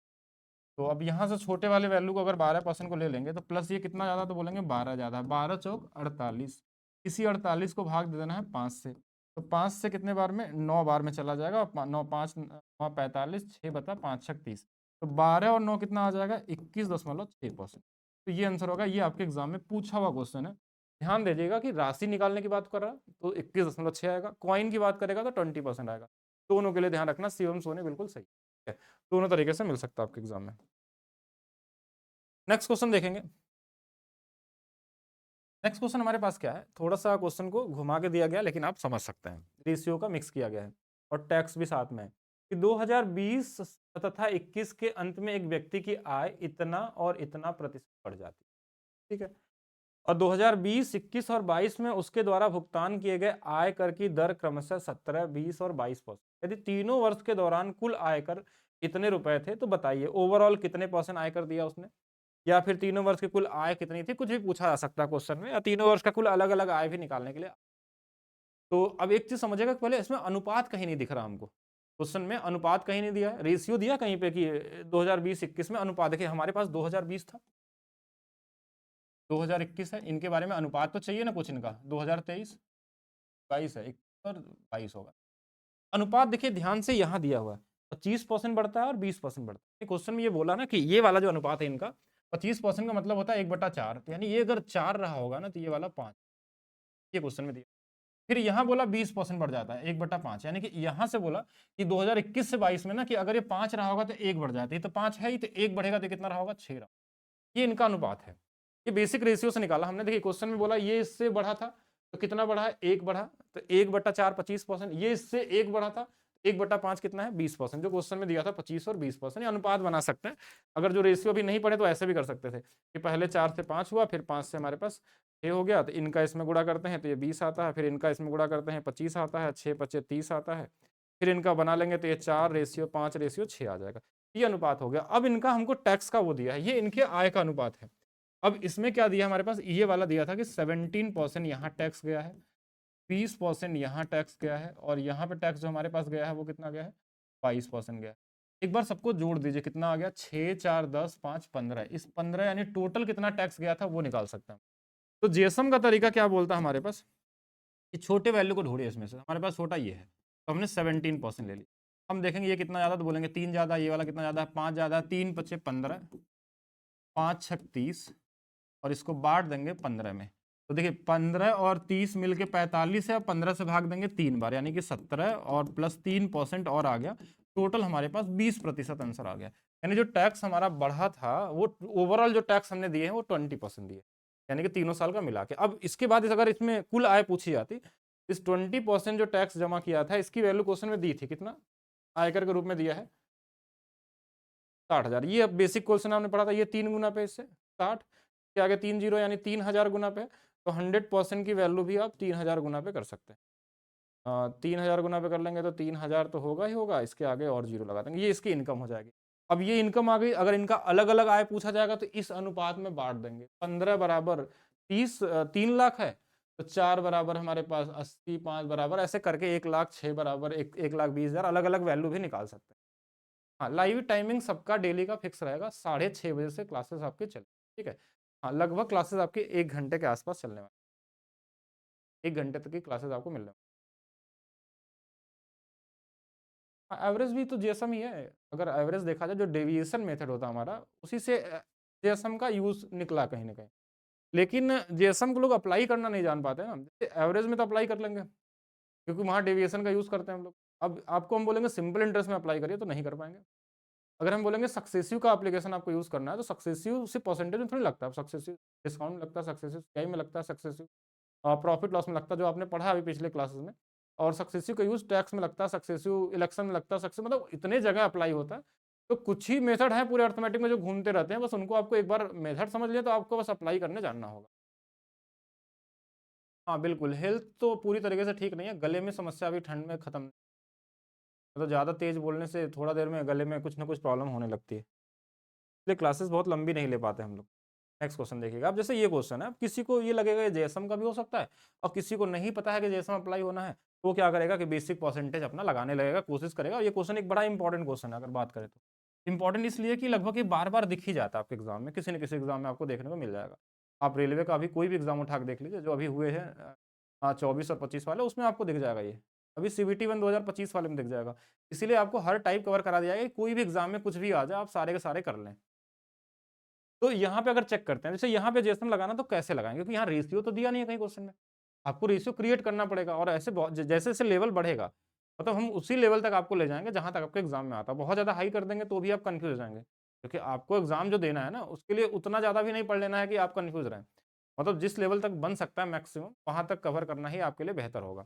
तो अब यहाँ से छोटे वाले वैल्यू को अगर 12% को ले लेंगे तो प्लस ये कितना ज़्यादा, तो बोलेंगे 12 ज़्यादा, 12 चौक 48, इसी 48 को भाग दे देना है 5 से, तो 5 से कितने बार में, 9 बार में चला जाएगा, और 9 5 9 45, 6 बता 5 6 30, तो 12 और 9 कितना आ जाएगा, 21.6%। तो ये आंसर होगा, ये आपके एग्जाम में पूछा हुआ क्वेश्चन है। ध्यान दीजिएगा कि राशि निकालने की बात कर रहा है तो 21.6 आएगा, कॉइन की बात करेगा तो 20% आएगा। दोनों के लिए ध्यान रखना, शिवम सोने बिल्कुल सही है, दोनों तरीके से मिल सकता है आपके एग्जाम में। नेक्स्ट क्वेश्चन देखेंगे। नेक्स्ट क्वेश्चन हमारे पास क्या है, थोड़ा सा क्वेश्चन को घुमा के दिया गया लेकिन आप समझ सकते हैं, रेशियो का मिक्स किया गया है और टैक्स भी साथ में है कि 2020 तथा 21 के अंत में एक व्यक्ति की आय इतना और इतना प्रतिशत बढ़ जाती है, ठीक है, और 2020, 21 और 22 में उसके द्वारा भुगतान किए गए आयकर की दर क्रमशः 17, 20 और 22%। यदि तीनों वर्ष के दौरान कुल आयकर इतने रुपए थे तो बताइए ओवरऑल कितने % आयकर दिया उसने, या फिर तीनों वर्ष की कुल आय कितनी थी, कुछ भी पूछा जा सकता है क्वेश्चन में, या तीनों वर्ष का कुल अलग अलग आय भी निकालने के लिए। तो अब एक चीज समझेगा, पहले इसमें अनुपात कहीं नहीं दिख रहा हमको, क्वेश्चन में अनुपात कहीं नहीं दिया है, रेशियो दिया कहीं पे कि 2020-21 में अनुपात, देखिए हमारे पास 2020 था, 2021 है, इनके बारे में अनुपात तो चाहिए ना कुछ इनका, 2023 22 है, 21 और 22 होगा। अनुपात देखिए ध्यान से यहाँ दिया हुआ है, 25% बढ़ता है और 20% बढ़ता है। क्वेश्चन में ये बोला ना कि ये वाला जो अनुपात है इनका 25% का मतलब होता है 1/4, तो यानी ये अगर 4 रहा होगा ना तो ये वाला 5, ये क्वेश्चन में दिया। फिर यहाँ बोला 20% बढ़ जाता है 1/5, यानी कि यहाँ से बोला कि 2021 से 22 में ना कि अगर ये 5 रहा होगा तो 1 बढ़ जाती है, तो 5 है ही, तो 1 बढ़ेगा तो कितना रहा होगा, 6 रहा। ये इनका अनुपात है, ये बेसिक रेशियो से निकाला हमने। देखिए क्वेश्चन में बोला ये इससे बढ़ा था तो कितना बढ़ा है, 1 बढ़ा, तो 1/4 25%, ये इससे 1 बढ़ा था, 1/5 कितना है, 20%, जो क्वेश्चन में दिया था 25 और 20%। ये अनुपात बना सकते हैं, अगर जो रेशियो अभी नहीं पढ़े तो ऐसे भी कर सकते थे कि पहले 4 से 5 हुआ, फिर 5 से हमारे पास 6 हो गया, तो इनका इसमें गुणा करते हैं तो ये 20 आता है, फिर इनका इसमें गुणा करते हैं 25 आता है, 6 5 30 आता है, फिर इनका बना लेंगे तो ये 4:5:6 आ जाएगा, ये अनुपात हो गया। अब इनका हमको टैक्स का वो दिया है, ये इनके आय का अनुपात है। अब इसमें क्या दिया हमारे पास, ये वाला दिया था कि 17% यहाँ टैक्स गया है, 20% यहाँ टैक्स गया है, और यहाँ पे टैक्स जो हमारे पास गया है वो कितना गया है, 22% गया है। एक बार सबको जोड़ दीजिए, कितना आ गया, 6 4 10 5 15, इस 15 यानी टोटल कितना टैक्स गया था वो निकाल सकते हैं। तो जेएसएम का तरीका क्या बोलता है हमारे पास कि छोटे वैल्यू को ढूंढिए, इसमें से हमारे पास छोटा ये है, तो हमने 17% ले लिया। हम देखेंगे ये कितना ज्यादा, तो बोलेंगे 3 ज्यादा, ये वाला कितना ज्यादा है, 5 ज्यादा, 3 5 15, 5 6 30, और इसको बांट देंगे 15 में, तो देखिए 15 और 30 मिलके 45 है, 15 से भाग देंगे 3 बार, यानी कि 17 और प्लस 3% और आ गया, टोटल हमारे पास 20% आंसर आ गया। यानी जो टैक्स हमारा बढ़ा था वो ओवरऑल जो टैक्स हमने दिए हैं वो 20% दिए, यानी कि तीनों साल का मिला के। अब इसके बाद अगर इसमें कुल आय पूछी जाती, इस 20% जो टैक्स जमा किया था इसकी वैल्यू क्वेश्चन में दी थी, कितना आयकर के रूप में दिया है 60,000। ये अब बेसिक क्वेश्चन आपने पढ़ा था, ये 3 गुना पे इससे 60 के आगे 3 जीरो यानी 3000 गुना पे, तो 100% की वैल्यू भी आप 3000 गुना पे कर सकते हैं। 3000 गुना पे कर लेंगे तो 3000 तो होगा ही होगा, इसके आगे और जीरो लगा देंगे, ये इसकी इनकम हो जाएगी। अब ये इनकम आ गई, अगर इनका अलग अलग आय पूछा जाएगा तो इस अनुपात में बांट देंगे, 15 बराबर 30, 3 लाख है तो 4 बराबर हमारे पास 80, 5 बराबर, ऐसे करके 1,06,000 बराबर 1,20,000, अलग अलग वैल्यू भी निकाल सकते हैं। हाँ, लाइव टाइमिंग सबका डेली का फिक्स रहेगा, 6:30 बजे से क्लासेस आपके चले, ठीक है। हाँ, लगभग क्लासेस आपके 1 घंटे के आसपास चलने वाले, 1 घंटे तक की क्लासेस आपको मिलने वाली। हाँ, एवरेज भी तो जेएसएम ही है, अगर एवरेज देखा जाए जो डेविएशन मेथड होता है हमारा, उसी से जेएसएम का यूज निकला कहीं ना कहीं, लेकिन जेएसएम को लोग अप्लाई करना नहीं जान पाते ना, एवरेज में तो अप्लाई कर लेंगे क्योंकि वहाँ डेविएशन का यूज करते हैं हम लोग। अब आपको हम बोलेंगे सिंपल इंटरेस्ट में अप्लाई करिए तो नहीं कर पाएंगे। अगर हम बोलेंगे सक्सेसिव का एप्लीकेशन आपको यूज करना है तो सक्सेसिव से परसेंटेज में थोड़ी लगता है, सक्सेसिव डिस्काउंट में लगता है, सक्सेसिव सीआई में लगता है, सक्सेसिव प्रॉफिट लॉस में लगता है, जो आपने पढ़ा अभी पिछले क्लासेस में, और सक्सेसिव का यूज टैक्स में लगता है, सक्सेसिव इलेक्शन में लगता है, सक्सेसिव मतलब इतने जगह अप्लाई होता है। तो कुछ ही मेथड है पूरे अर्थमेटिक में जो घूमते रहते हैं, बस उनको आपको एक बार मेथड समझ लिया तो आपको बस अप्लाई करने जानना होगा। हाँ बिल्कुल, हेल्थ तो पूरी तरीके से ठीक नहीं है, गले में समस्या अभी ठंड में खत्म, मतलब ज़्यादा तेज बोलने से थोड़ा देर में गले में कुछ ना कुछ प्रॉब्लम होने लगती है, इसलिए क्लासेस बहुत लंबी नहीं ले पाते हम लोग। नेक्स्ट क्वेश्चन देखिएगा, अब जैसे ये क्वेश्चन है, अब किसी को ये लगेगा ये जेएसएम का भी हो सकता है, और किसी को नहीं पता है कि जेएसएम अप्लाई होना है, तो वो क्या करेगा कि बेसिक परसेंटेज अपना लगाने लगेगा, कोशिश करेगा। और ये क्वेश्चन एक बड़ा इंपॉर्टेंट क्वेश्चन है अगर बात करें तो, इंपॉर्टेंट इसलिए कि लगभग ये बार-बार दिख ही जाता है आपके एग्ज़ाम में, किसी न किसी एग्ज़ाम में आपको देखने को मिल जाएगा। आप रेलवे का भी कोई भी एग्ज़ाम उठा के देख लीजिए जो अभी हुए हैं 24 और 25 वाले, उसमें आपको दिख जाएगा ये। अभी सीबीटी 1 2025 वाले में दिख जाएगा। इसीलिए आपको हर टाइप कवर करा दिया गया है, कोई भी एग्ज़ाम में कुछ भी आ जाए आप सारे के सारे कर लें। तो यहाँ पे अगर चेक करते हैं, जैसे यहाँ पे जेएसएम लगाना तो कैसे लगाएँगे? क्योंकि यहाँ रेशियो तो दिया नहीं है कहीं क्वेश्चन में। आपको रेशियो क्रिएट करना पड़ेगा और ऐसे बहुत जैसे-जैसे लेवल बढ़ेगा, मतलब हम उसी लेवल तक आपको ले जाएँगे जहाँ तक आपके एग्ज़ाम में आता है। बहुत ज़्यादा हाई कर देंगे तो भी आप कन्फ्यूज़ हो जाएँगे। क्योंकि आपको एग्ज़ाम जो देना है ना, उसके लिए उतना ज़्यादा भी नहीं पढ़ लेना है कि आप कन्फ्यूज़ रहें। मतलब जिस लेवल तक बन सकता है मैक्सिमम, वहाँ तक कवर करना ही आपके लिए बेहतर होगा।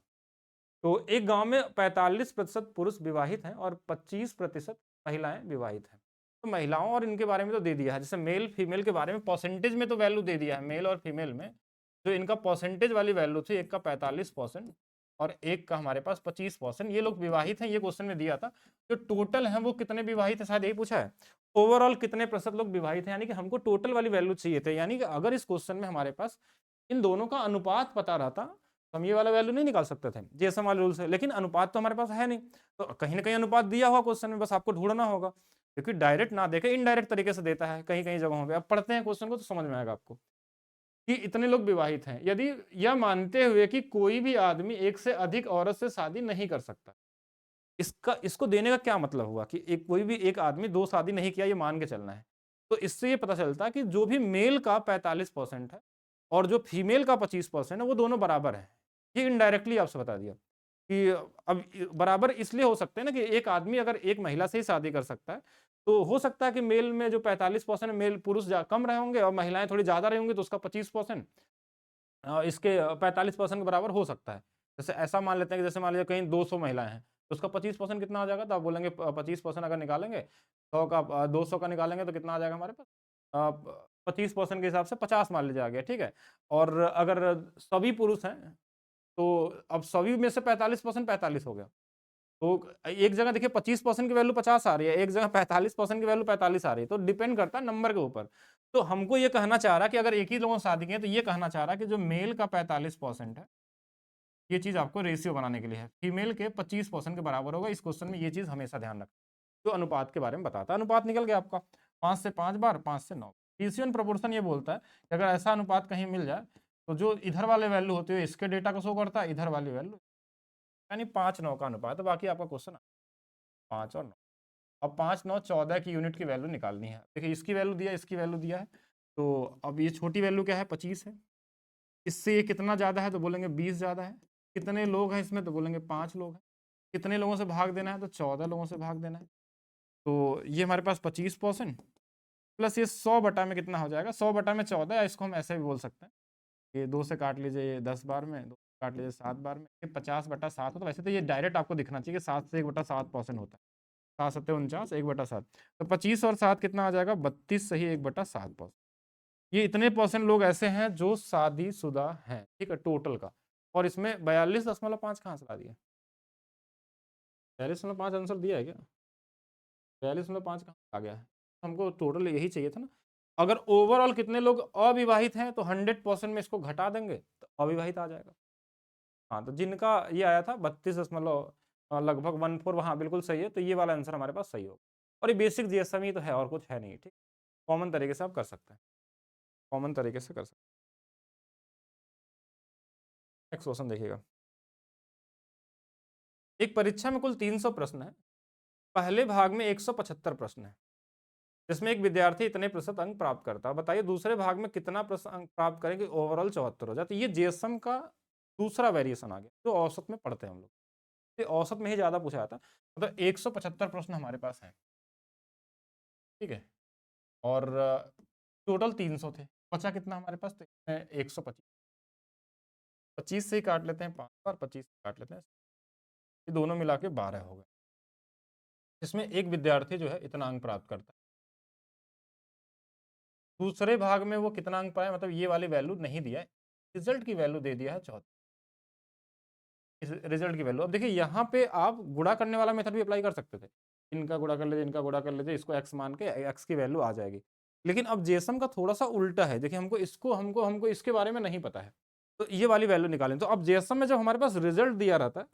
तो एक गाँव में 45% पुरुष विवाहित हैं और 25% महिलाएँ विवाहित हैं। तो महिलाओं और इनके बारे में तो दे दिया है, जैसे मेल फीमेल के बारे में परसेंटेज में तो वैल्यू दे दिया है, मेल और फीमेल में। जो इनका परसेंटेज वाली वैल्यू थी, एक का 45% और एक का हमारे पास 25%, ये लोग विवाहित हैं, ये क्वेश्चन में दिया था। जो टोटल हैं वो कितने विवाहित हैं, शायद यही पूछा है। ओवरऑल कितने प्रतिशत लोग विवाहित हैं, यानी कि हमको टोटल वाली वैल्यू चाहिए थे, यानी कि अगर इस क्वेश्चन में हमारे पास इन दोनों का अनुपात पता रहता, तो हम ये वाला वैल्यू नहीं निकाल सकते थे जेएसएम वाले रूल से, लेकिन अनुपात तो हमारे पास है नहीं। तो कहीं न कहीं अनुपात दिया हुआ क्वेश्चन में, बस आपको ढूँढना होगा। क्योंकि डायरेक्ट ना देके इनडायरेक्ट तरीके से देता है कहीं-कहीं जगहों पे। अब पढ़ते हैं क्वेश्चन को तो समझ में आएगा आपको, कि इतने लोग विवाहित हैं। यदि यह मानते हुए कि कोई भी आदमी एक से अधिक औरत से शादी नहीं कर सकता। इसको देने का क्या मतलब हुआ कि एक कोई भी एक आदमी 2 शादी नहीं किया, ये मान के चलना है। तो इससे ये पता चलता है कि जो भी मेल का 45% है और जो फीमेल का 25% है, वो दोनों बराबर हैं। ये इनडायरेक्टली आपसे बता दिया कि अब बराबर इसलिए हो सकते हैं ना कि एक आदमी अगर एक महिला से ही शादी कर सकता है, तो हो सकता है कि मेल में जो 45% मेल पुरुष कम रहे होंगे और महिलाएं थोड़ी ज़्यादा रही होंगी, तो उसका 25% इसके 45% के बराबर हो सकता है। जैसे ऐसा मान लेते हैं कि जैसे मान लीजिए कहीं 200 महिलाएँ हैं, तो उसका 25% कितना आ जाएगा? तो आप बोलेंगे 25% अगर निकालेंगे, 100 का 200 का निकालेंगे तो कितना आ जाएगा हमारे पास? अ, प 25% के हिसाब से 50 मान लीजिए आ गया, ठीक है? और अगर सभी पुरुष हैं, तो अब सभी में से 45% 45 हो गया। तो एक जगह देखिए 25% की वैल्यू 50 आ रही है, एक जगह 45% की वैल्यू 45 आ रही है, तो डिपेंड करता है नंबर के ऊपर। तो हमको ये कहना चाह रहा है कि अगर एक ही लोगों से शादी की है, तो ये कहना चाह रहा है कि जो मेल का 45% है, ये चीज़ आपको रेशियो बनाने के लिए है। फीमेल के 25% के बराबर होगा। इस क्वेश्चन में ये चीज़ हमेशा ध्यान रखना। जो अनुपात के बारे में बताता है। अनुपात निकल गया आपका 5 से 5 बार, 5 से 9। रेशियो प्रोपोर्शन ये बोलता है कि अगर ऐसा अनुपात कहीं मिल जाए, तो जो इधर वाले वैल्यू होती है इसके डेटा को शो करता है, इधर वाली वैल्यू, यानी 5-9 का अनुपात है। बाकी आपका क्वेश्चन 5 और 9। अब 5, 9, 14 की यूनिट की वैल्यू निकालनी है। देखिए इसकी वैल्यू दिया है, इसकी वैल्यू दिया है। तो अब ये छोटी वैल्यू क्या है? 25 है। इससे ये कितना ज़्यादा है? तो बोलेंगे 20 ज़्यादा है। कितने लोग हैं इसमें? तो बोलेंगे 5 लोग हैं। कितने लोगों से भाग देना है? तो 14 लोगों से भाग देना है। तो ये हमारे पास 25% प्लस ये 100 बटा में कितना हो जाएगा? 100 बटा में 14, या इसको हम ऐसे भी बोल सकते हैं, ये 2 से काट लीजिए, ये 10 बार में, 2 से काट लीजिए 7 बार में, ये 50 बटा 7 होता है। वैसे तो ये डायरेक्ट आपको दिखना चाहिए कि 7 से 1 बटा 7% होता है। 7 सत्ते 49, 1 बटा 7। तो 25 और 7 कितना आ जाएगा? 32 सही 1 बटा 7%। ये इतने परसेंट लोग ऐसे हैं जो शादीशुदा हैं, ठीक है, टोटल का। और इसमें 42.5 कहाँ से ला दिए? 42.5 आंसर दिया है क्या? 42.5 कहाँ आ गया है? हमको टोटल यही चाहिए था ना। अगर ओवरऑल कितने लोग अविवाहित हैं, तो 100% में इसको घटा देंगे, तो अविवाहित आ जाएगा। हाँ, तो जिनका ये आया था 32 दशमलव लगभग 14, हाँ, बिल्कुल सही है। तो ये वाला आंसर हमारे पास सही होगा। और ये बेसिक जीएसएम ही तो है, और कुछ है नहीं, ठीक। कॉमन तरीके से आप कर सकते हैं, कॉमन तरीके से कर सकते हैं। नेक्स्ट क्वेश्चन देखिएगा। एक परीक्षा में कुल 300 प्रश्न है। पहले भाग में 175 प्रश्न है, जिसमें एक विद्यार्थी इतने प्रतिशत अंक प्राप्त करता है। बताइए दूसरे भाग में कितना प्रतिशत अंक प्राप्त करेंगे, ओवरऑल 74 हो जाए। तो ये जीएसएम का दूसरा वेरिएशन आ गया, जो औसत में पढ़ते हैं हम लोग। ये औसत में ही ज़्यादा पूछा जाता है। मतलब 175 प्रश्न हमारे पास हैं, ठीक है, और टोटल 300 थे। बचा कितना हमारे पास? तो 125। 25 से ही काट लेते हैं 5 बार, 25 से काट लेते हैं, ये दोनों मिला के 12 हो गए। इसमें एक विद्यार्थी जो है इतना अंक प्राप्त करता है। दूसरे भाग में वो कितना अंक पाया, मतलब ये वाली वैल्यू नहीं दिया है, रिजल्ट की वैल्यू दे दिया है 74। इस रिजल्ट की वैल्यू, अब देखिए यहाँ पे आप गुणा करने वाला मेथड भी अप्लाई कर सकते थे। इनका गुणा कर लीजिए, इनका गुणा कर लीजिए, इसको x मान के x की वैल्यू आ जाएगी। लेकिन अब जेएसएम का थोड़ा सा उल्टा है। देखिए हमको इसको हमको हमको इसके बारे में नहीं पता है, तो ये वाली वैल्यू निकालें। तो अब जेएसएम में जब हमारे पास रिजल्ट दिया रहता है,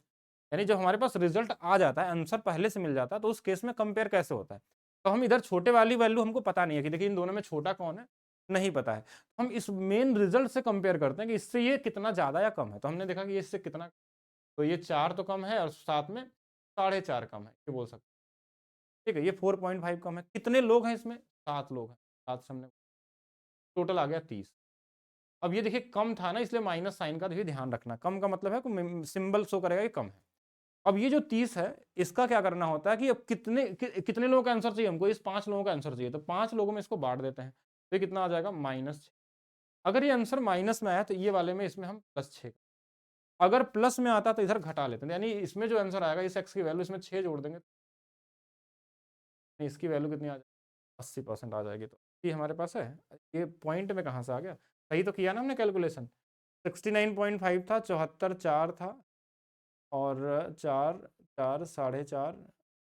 यानी जब हमारे पास रिजल्ट आ जाता है, आंसर पहले से मिल जाता है, तो उस केस में कंपेयर कैसे होता है? तो हम इधर छोटे वाली वैल्यू हमको पता नहीं है कि देखिए इन दोनों में छोटा कौन है, नहीं पता है। हम इस मेन रिजल्ट से कंपेयर करते हैं कि इससे ये कितना ज़्यादा या कम है। तो हमने देखा कि ये इससे कितना, तो ये 4 तो कम है और साथ में 4.5 कम है, ये बोल सकते हैं। ठीक है, ये 4.5 कम है। कितने लोग हैं इसमें? 7 लोग हैं। 7 से हमने टोटल आ गया 30। अब ये देखिए कम था ना, इसलिए माइनस साइन का देखिए ध्यान रखना। कम का मतलब है कि सिंबल शो करेगा कि कम है। अब ये जो 30 है, इसका क्या करना होता है कि अब कितने लोगों का आंसर चाहिए हमको? इस 5 लोगों का आंसर चाहिए, तो 5 लोगों में इसको बांट देते हैं, तो ये कितना आ जाएगा? -6। अगर ये आंसर माइनस में आया तो ये वाले में इसमें हम +6, अगर प्लस में आता तो इधर घटा लेते हैं, यानी इसमें जो आंसर आएगा इस x की वैल्यू इसमें 6 जोड़ देंगे, इसकी वैल्यू कितनी आ जाएगी? 80% आ जाएगी। तो ये हमारे पास है। ये पॉइंट में कहाँ से आ गया? सही तो किया ना हमने कैलकुलेशन। 69.5 था, 74 4 था, और 4 4 4.5,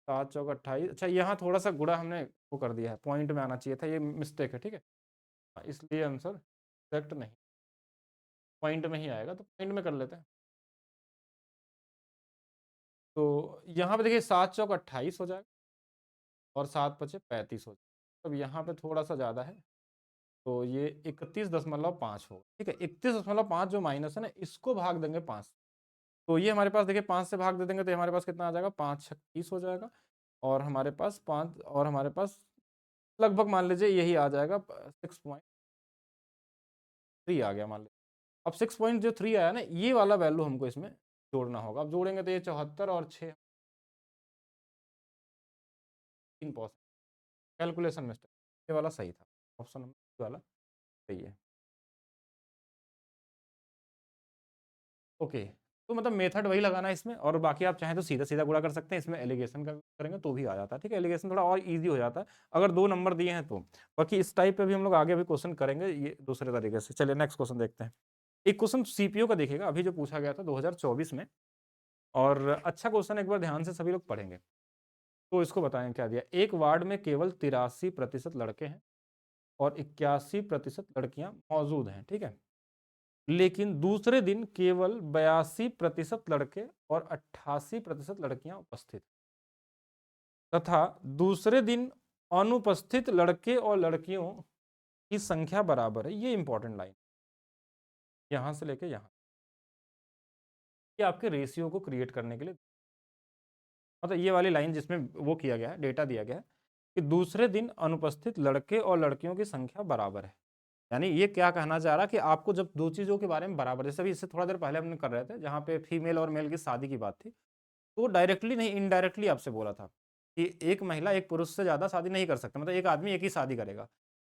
7 चौक 28। अच्छा, यहाँ थोड़ा सा गुणा हमने वो कर दिया है, पॉइंट में आना चाहिए था, ये मिस्टेक है। ठीक है, इसलिए आंसर करेक्ट नहीं, पॉइंट में ही आएगा, तो पॉइंट में कर लेते हैं। तो यहाँ पे देखिए 7 चौक 28 हो जाएगा और 7 पचे 35 हो जाएगा। अब यहाँ पे थोड़ा सा ज़्यादा है, तो ये 31.5 होगा। ठीक है, 31.5 जो माइनस है ना, इसको भाग देंगे 5, तो ये हमारे पास देखिए 5 से भाग दे देंगे तो हमारे पास कितना आ जाएगा? 5 छक 30 हो जाएगा, और हमारे पास 5, और हमारे पास लगभग मान लीजिए यही आ जाएगा 6.3 आ गया मान लीजिए। अब 6.3 आया ना, ये वाला वैल्यू हमको इसमें जोड़ना होगा। अब जोड़ेंगे तो ये 74 और 6 3%, कैलकुलेशन मिस्टेक, ये वाला सही था, ऑप्शन नंबर वाला सही है। ओके, तो मतलब मेथड वही लगाना है इसमें, और बाकी आप चाहें तो सीधा-सीधा गुणा कर सकते हैं, इसमें एलिगेशन का करेंगे तो भी आ जाता है। ठीक है, एलिगेशन थोड़ा और ईज़ी हो जाता है, अगर 2 नंबर दिए हैं तो। बाकी इस टाइप पे भी हम लोग आगे भी क्वेश्चन करेंगे ये दूसरे तरीके से। चलिए नेक्स्ट क्वेश्चन देखते हैं। एक क्वेश्चन सीपीओ का देखिएगा, अभी जो पूछा गया था 2024 में, और अच्छा क्वेश्चन, एक बार ध्यान से सभी लोग पढ़ेंगे। तो इसको बताएँ क्या दिया? एक वार्ड में केवल 83% लड़के हैं और 81% लड़कियाँ मौजूद हैं, ठीक है? लेकिन दूसरे दिन केवल 82% लड़के और 88% लड़कियां उपस्थित, तथा दूसरे दिन अनुपस्थित लड़के और लड़कियों की संख्या बराबर है। ये इंपॉर्टेंट लाइन, यहां से लेके यहां, ये आपके रेशियो को क्रिएट करने के लिए, मतलब ये वाली लाइन जिसमें वो किया गया है, डेटा दिया गया है कि दूसरे दिन अनुपस्थित लड़के और लड़कियों की संख्या बराबर है। यानी ये क्या कहना चाह रहा है कि आपको जब दो चीज़ों के बारे में बराबर, जैसे अभी इससे थोड़ा देर पहले हमने कर रहे थे जहाँ पे फीमेल और मेल की शादी की बात थी, तो डायरेक्टली नहीं इनडायरेक्टली आपसे बोला था कि एक महिला एक पुरुष से ज़्यादा शादी नहीं कर सकता, मतलब एक आदमी एक ही शादी करेगा।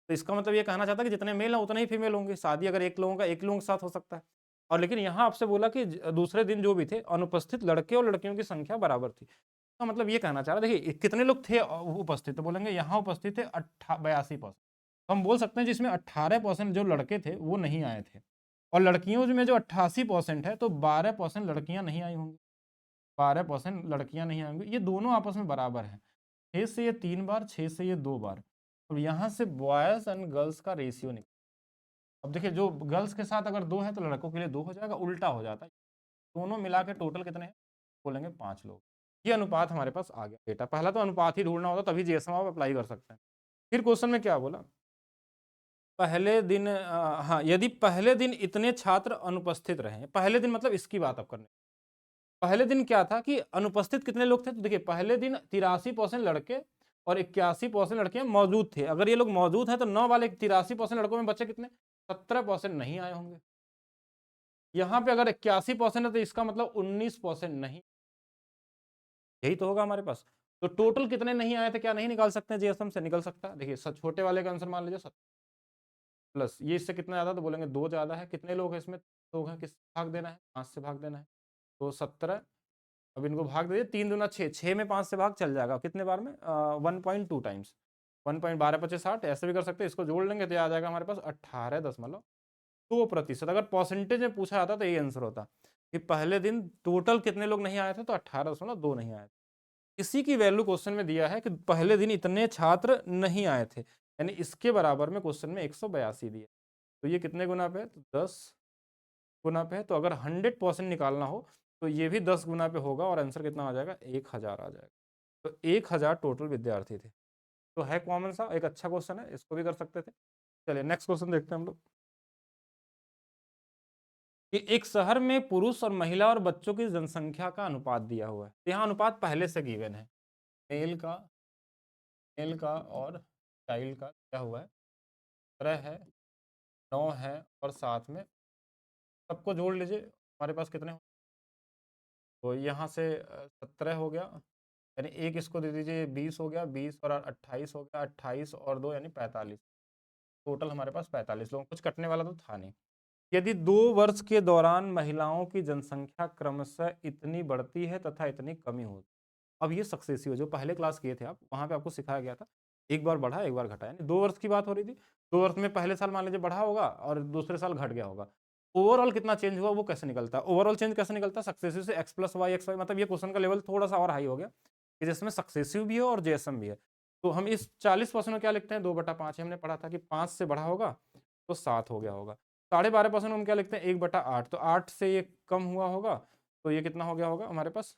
तो इसका मतलब ये कहना चाहता है कि जितने मेल हैं उतने ही फीमेल होंगे, शादी अगर एक लोगों के साथ हो सकता है। और लेकिन यहाँ आपसे बोला कि दूसरे दिन जो भी थे अनुपस्थित लड़के और लड़कियों की संख्या बराबर थी। तो मतलब ये कहना चाह रहा है, देखिए कितने लोग थे उपस्थित, तो बोलेंगे यहाँ उपस्थित थे 82%। तो हम बोल सकते हैं जिसमें 18% जो लड़के थे वो नहीं आए थे, और लड़कियों में जो 88% है, तो 12% लड़कियां नहीं आई होंगी, 12% लड़कियां नहीं आई होंगी। ये दोनों आपस में बराबर है, 6 से ये 3 बार, 6 से ये 2 बार। अब यहाँ से बॉयज एंड गर्ल्स का रेशियो निकल, अब देखिए जो गर्ल्स के साथ अगर 2 है तो लड़कों के लिए 2 हो जाएगा, उल्टा हो जाता है। दोनों मिला के टोटल कितने हैं? बोलेंगे 5 लोग। ये अनुपात हमारे पास आ गया बेटा। पहला तो अनुपात ही ढूंढना होता, तभी जीएसएम आप अप्लाई कर सकते हैं। फिर क्वेश्चन में क्या बोला? पहले दिन हाँ, यदि पहले दिन इतने छात्र अनुपस्थित रहे, पहले दिन मतलब इसकी बात अब करने, पहले दिन क्या था कि अनुपस्थित कितने लोग थे? तो देखिए पहले दिन 83% लड़के और 81% लड़कियां मौजूद थे। अगर ये लोग मौजूद हैं तो 9 वाले 83% लड़कों में बच्चे कितने? 17% नहीं आए होंगे। यहाँ पे अगर 81% है तो इसका मतलब 19% नहीं, यही तो होगा हमारे पास। तो टोटल कितने नहीं आए थे, क्या नहीं निकाल सकते हैं जीएसएम से? निकल सकता है। देखिए छोटे वाले का आंसर मान लीजिए 7 प्लस ये, इससे कितना ज्यादा, तो बोलेंगे 2 ज्यादा है। कितने लोग हैं इसमें? लोग हैं, किस भाग देना है? 5 से भाग देना है, तो 17। अब इनको भाग दे, 3 दूना 6, 6 में 5 से भाग चल जाएगा, कितने बार में? 1.2 टाइम्स, 1.12 ऐसे भी कर सकते हैं। इसको जोड़ लेंगे तो आ जाएगा हमारे पास 18.2%। अगर परसेंटेज में पूछा जाता तो ये आंसर होता कि पहले दिन टोटल कितने लोग नहीं आए थे, तो 18.2 नहीं आए थे। इसी की वैल्यू क्वेश्चन में दिया है कि पहले दिन इतने छात्र नहीं आए थे, यानी इसके बराबर में क्वेश्चन में 182 दिए। तो ये कितने गुना पे है? तो 10 गुना पे है। तो अगर 100% निकालना हो तो ये भी 10 गुना पे होगा, और आंसर कितना आ जाएगा? 1000 आ जाएगा। तो 1000 टोटल विद्यार्थी थे। तो है कॉमन सा, एक अच्छा क्वेश्चन है, इसको भी कर सकते थे। चलिए नेक्स्ट क्वेश्चन देखते हैं हम लोग कि एक शहर में पुरुष और महिला और बच्चों की जनसंख्या का अनुपात दिया हुआ है। यहाँ अनुपात पहले से गिवन है, मेल का और चाइल्ड का दिया हुआ है, 17 है, 9 है और साथ में सबको जोड़ लीजिए, हमारे पास कितने हो, तो यहाँ से 17 हो गया, यानी एक इसको दे दीजिए 20 हो गया, 20 और 28 हो गया, 28 और 2 यानी 45, टोटल हमारे पास 45 लोग, कुछ कटने वाला तो था नहीं। यदि 2 वर्ष के दौरान महिलाओं की जनसंख्या क्रमशः इतनी बढ़ती है तथा इतनी कमी होती, अब ये सक्सेसिव, जो पहले क्लास किए थे आप, वहां पे आपको सिखाया गया था, एक बार बढ़ा एक बार घटा, यानी 2 वर्ष की बात हो रही थी। 2 वर्ष में पहले साल मान लीजिए बढ़ा होगा और दूसरे साल घट गया होगा, ओवरऑल कितना चेंज हुआ वो कैसे निकलता है, ओवरऑल चेंज कैसे निकलता है, सक्सेसिव से x plus y x y, मतलब ये क्वेश्चन का लेवल थोड़ा सा और हाई हो गया कि जिसमें सक्सेसिव भी है और जेएसएम भी है। तो हम इस 40% में क्या लिखते हैं, 2/5, हमने पढ़ा था कि 5 से बढ़ा होगा तो 7 हो गया होगा। 12.5% हम क्या लिखते हैं, 1/8, तो 8 से ये कम हुआ होगा तो ये कितना हो गया होगा हमारे पास,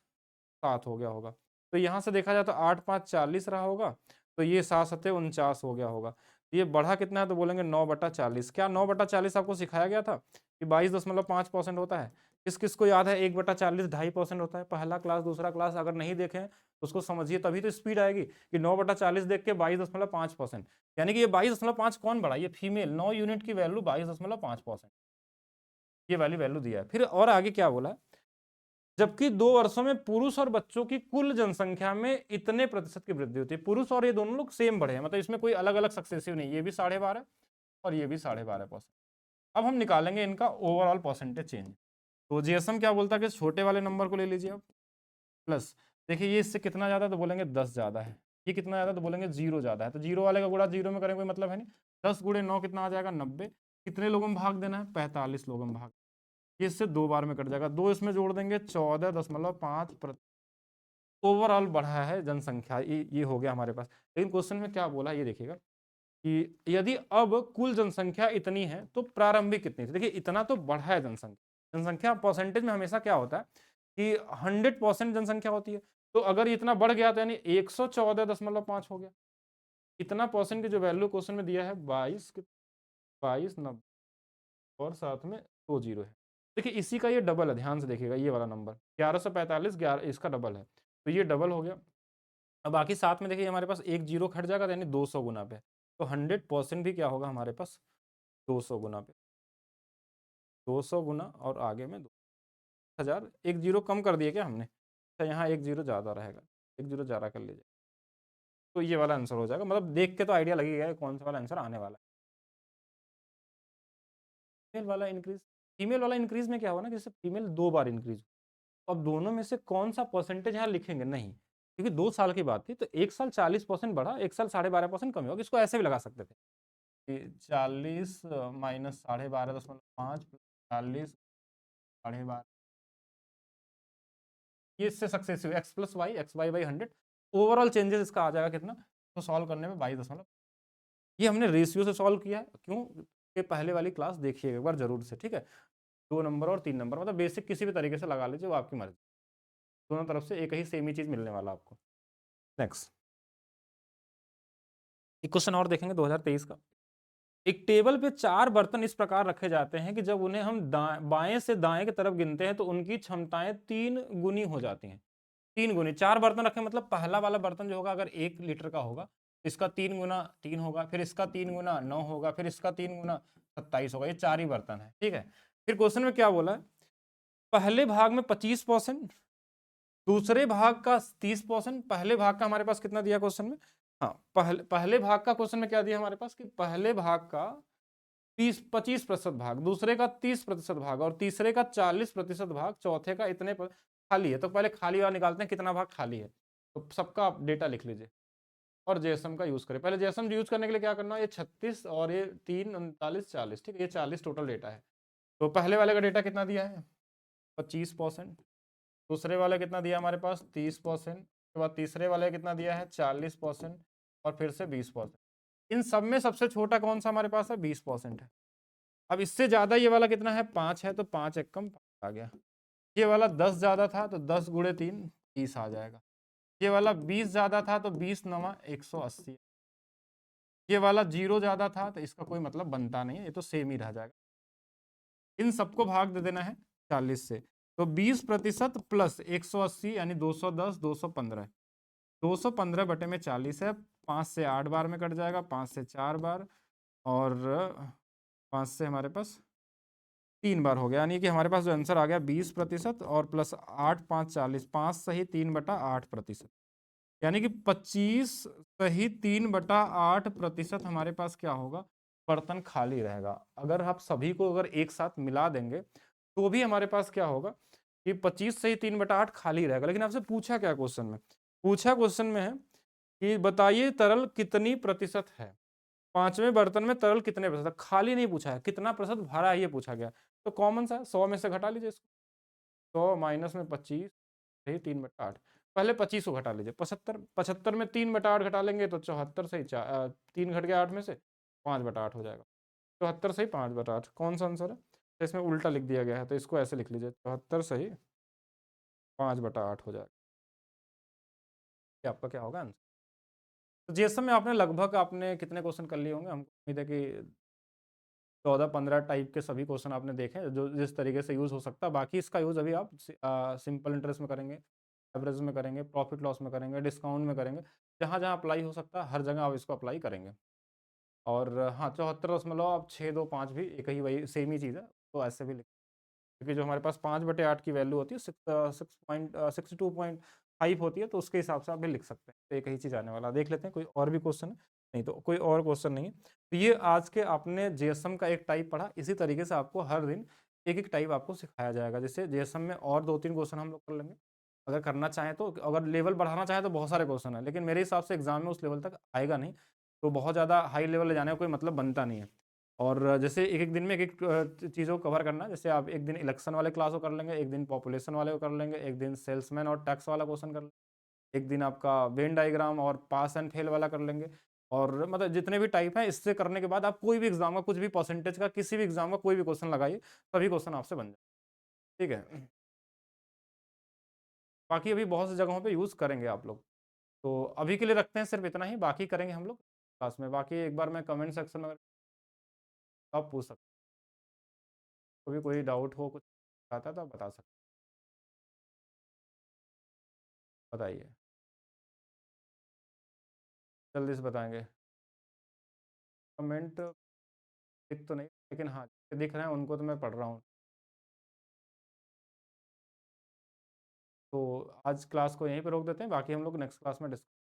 7 हो गया होगा। तो यहाँ से देखा जाए तो 8 5 40 रहा होगा, तो ये 7 7 49 हो गया होगा। ये बढ़ा कितना है तो बोलेंगे 9/40। क्या 9/40 आपको सिखाया गया था कि 22.5% होता है? किस किस को याद है 1/40 2.5% होता है? पहला क्लास दूसरा क्लास अगर नहीं देखें तो उसको समझिए, तभी तो स्पीड आएगी कि 9/40 देख के 22.5%, यानी कि ये 22.5 कौन बढ़ा, ये फीमेल, 9 यूनिट की वैल्यू 22.5%, ये वाली वैल्यू दिया है। फिर और आगे क्या बोला, जबकि 2 वर्षों में पुरुष और बच्चों की कुल जनसंख्या में इतने प्रतिशत की वृद्धि होती है। पुरुष और ये दोनों लोग सेम बढ़े हैं, मतलब इसमें कोई अलग अलग सक्सेसिव नहीं, ये भी 12.5 और ये भी 12.5%। अब हम निकालेंगे इनका ओवरऑल परसेंटेज चेंज। तो जीएसएम क्या बोलता है कि छोटे वाले नंबर को ले लीजिए आप, प्लस, देखिए ये इससे कितना ज्यादा है तो बोलेंगे 10 ज्यादा है, ये कितना ज्यादा तो बोलेंगे 0 ज्यादा है, तो 0 वाले का गुणा 0 में करें कोई मतलब है नहीं। 10 गुणे 9 कितना आ जाएगा, 90। कितने लोगों में भाग देना है, 45 लोगों में भाग, ये इससे 2 बार में कट जाएगा, 2 इसमें जोड़ देंगे 14.5%। ओवरऑल बढ़ा है जनसंख्या, ये हो गया हमारे पास। लेकिन क्वेश्चन में क्या बोला ये देखिएगा कि यदि अब कुल जनसंख्या इतनी है तो प्रारंभिक कितनी थी। देखिए इतना तो बढ़ा है जनसंख्या, जनसंख्या परसेंटेज में हमेशा क्या होता है कि 100% जनसंख्या होती है, तो अगर इतना बढ़ गया तो यानी 114.5 हो गया। इतना परसेंट की जो वैल्यू क्वेश्चन में दिया है 22 90 और साथ में 2 जीरो है। देखिए इसी का ये डबल है, ध्यान से देखिएगा, ये वाला नंबर 1145, 11 इसका डबल है, तो ये डबल हो गया। अब बाकी साथ में देखिए हमारे पास एक जीरो खट जाएगा, यानी 200 गुना पे, तो 100% भी क्या होगा हमारे पास 200 गुना पे, 200 गुना और आगे में 2000, एक जीरो कम कर दिए क्या हमने, अच्छा यहाँ एक जीरो ज़्यादा रहेगा, एक जीरो ज़्यादा कर लीजिए, तो ये वाला आंसर हो जाएगा। मतलब देख के तो आइडिया लगेगा कौन सा वाला आंसर आने वाला है। फीमेल वाला इंक्रीज, फीमेल वाला इंक्रीज में क्या हुआ ना, जैसे फीमेल 2 बार इंक्रीज, तो अब दोनों में से कौन सा परसेंटेज यहाँ लिखेंगे नहीं, क्योंकि 2 साल की बात थी, तो एक साल 40% बढ़ा, एक साल 12.5% कम होगा, इसको ऐसे भी लगा सकते थे कि 40 माइनस 12.5 + 40 12.5, ये इससे successive x plus y x y by 100, overall changes इसका आ जाएगा कितना, तो सॉल्व करने में 22, ये हमने रेशियो से सॉल्व किया है। क्यों, ये पहले वाली क्लास देखिएगा एक बार जरूर से, ठीक है। 2 नंबर और 3 नंबर, मतलब बेसिक किसी भी तरीके से लगा लीजिए, वो आपकी मर्जी, दोनों तरफ से एक ही सेम ही चीज मिलने वाला आपको। नेक्स्ट एक क्वेश्चन और देखेंगे 2023 का। एक टेबल पे 4 बर्तन इस प्रकार रखे जाते हैं कि जब उन्हें हम बाएं से दाएं की तरफ गिनते हैं तो उनकी क्षमताएं 3 गुनी हो जाती हैं। 3 गुनी, 4 बर्तन रखे मतलब पहला वाला बर्तन जो होगा अगर 1 लीटर का होगा, इसका 3 गुना 3 होगा, फिर इसका 3 गुना 9 होगा, फिर इसका 3 गुना 27 होगा, ये 4 ही बर्तन है, ठीक है। फिर क्वेश्चन में क्या बोला है, पहले भाग में 25%, दूसरे भाग का 30%, पहले भाग का हमारे पास कितना दिया क्वेश्चन में, हाँ पहले भाग का क्वेश्चन में क्या दिया हमारे पास कि पहले भाग का 25% भाग, दूसरे का 30% भाग और तीसरे का 40% भाग, चौथे का इतने खाली है। तो पहले खाली वाला निकालते हैं कितना भाग खाली है, तो सबका आप डेटा लिख लीजिए और जेएसएम का यूज करें। पहले जेएसएम यूज करने के लिए क्या करना है, ये 36 और ये 3 39 40, ठीक है, ये 40 टोटल डेटा है। तो पहले वाले का डेटा कितना दिया है 25%, दूसरे वाले कितना दिया हमारे पास 30%, उसके बाद तीसरे वाले कितना दिया है 40% और फिर से 20%। इन सब में सबसे छोटा कौन सा हमारे पास है 20% है। अब इससे ज्यादा ये वाला कितना है 5 है, तो 5 एक कम 5 आ गया। ये वाला 10 ज्यादा था तो 10 गुणे 3 30 आ जाएगा। ये वाला 20 ज्यादा था तो 20 नवा 180। ये वाला 0 ज़्यादा था तो इसका कोई मतलब बनता नहीं है, ये तो सेम ही रह जाएगा। इन सबको भाग दे देना है 40 से, तो 20% प्लस 180 यानी 210, 215। 215 बटे में 40 है, 5 से 8 बार में कट जाएगा, 5 से 4 बार और 5 से हमारे पास 3 बार हो गया, यानी कि हमारे पास जो आंसर आ गया 20% और प्लस 8 5 40, 5 सही 3/8%, यानी कि 25 सही 3/8% हमारे पास क्या होगा, बर्तन खाली रहेगा। अगर आप सभी को अगर एक साथ मिला देंगे तो भी हमारे पास क्या होगा कि 25 सही 3/8 खाली रहेगा। लेकिन आपसे पूछा क्या क्वेश्चन में, पूछा क्वेश्चन में है कि बताइए तरल कितनी प्रतिशत है, पांचवें बर्तन में तरल कितने प्रतिशत, खाली नहीं पूछा है, कितना प्रतिशत भरा है ये पूछा गया। तो कॉमन सा 100 में से घटा लीजिए इसको, 100 माइनस में 25 सही 3/8, पहले 25 को घटा लीजिए, 75, 75 में 3/8 घटा लेंगे तो 74 सही 3 घट गया 8 में से 5/8 हो जाएगा, 74 सही 5/8 कौन सा आंसर है। तो इसमें उल्टा लिख दिया गया है तो इसको ऐसे लिख लीजिए, 74 सही 5/8 हो जाएगा। ये आपका क्या होगा आंसर। तो जीएसएम में आपने लगभग आपने कितने क्वेश्चन कर लिए होंगे, हमको उम्मीद है कि 14-15 टाइप के सभी क्वेश्चन आपने देखे हैं, जो जिस तरीके से यूज़ हो सकता है। बाकी इसका यूज़ अभी आप सिंपल इंटरेस्ट में करेंगे, एवरेज में करेंगे, प्रॉफिट लॉस में करेंगे, डिस्काउंट में करेंगे, जहाँ-जहाँ अप्लाई हो सकता है हर जगह आप इसको अप्लाई करेंगे। और हाँ, 74 आप 6, 2, 5 भी एक ही वही सेम ही चीज़ है, तो ऐसे भी लिख, क्योंकि जो हमारे पास 5/8 की वैल्यू होती है 62.5 होती है, तो उसके हिसाब से आप भी लिख सकते हैं, तो एक ही चीज़ आने वाला है। देख लेते हैं कोई और भी क्वेश्चन है, नहीं तो कोई और क्वेश्चन नहीं है। तो ये आज के आपने जीएसएम का एक टाइप पढ़ा, इसी तरीके से आपको हर दिन एक-एक टाइप आपको सिखाया जाएगा, जिससे जीएसएम में और 2-3 क्वेश्चन हम लोग कर लेंगे। अगर करना चाहें तो, अगर लेवल बढ़ाना चाहें तो बहुत सारे क्वेश्चन हैं, लेकिन मेरे हिसाब से एग्ज़ाम में उस लेवल तक आएगा नहीं, तो बहुत ज़्यादा हाई लेवल ले जाने का कोई मतलब बनता नहीं है। और जैसे एक-एक दिन में एक-एक चीज़ों को कवर करना है, जैसे आप एक दिन इलेक्शन वाले क्लास को कर लेंगे, एक दिन पॉपुलेशन वाले को कर लेंगे, एक दिन सेल्समैन और टैक्स वाला क्वेश्चन कर लेंगे, एक दिन आपका वेन डायग्राम और पास एंड फेल वाला कर लेंगे। और मतलब जितने भी टाइप हैं, इससे करने के बाद आप कोई भी एग्ज़ाम का कुछ भी परसेंटेज का किसी भी एग्ज़ाम का कोई भी क्वेश्चन लगाइए, सभी क्वेश्चन आपसे बन जाए, ठीक है? बाकी अभी बहुत सी जगहों पे यूज़ करेंगे आप लोग। तो अभी के लिए रखते हैं सिर्फ़ इतना ही, बाकी करेंगे हम लोग क्लास में। बाकी एक बार मैं कमेंट सेक्शन में आप पूछ सकते हैं। कभी कोई डाउट हो, कुछ आता है तो आप बता सकते हैं। बताइए, जल्दी से बताएँगे। कमेंट दिख तो नहीं, लेकिन हाँ, दिख रहे हैं उनको तो मैं पढ़ रहा हूँ। तो आज क्लास को यहीं पे रोक देते हैं, बाकी हम लोग नेक्स्ट क्लास में डिस्कस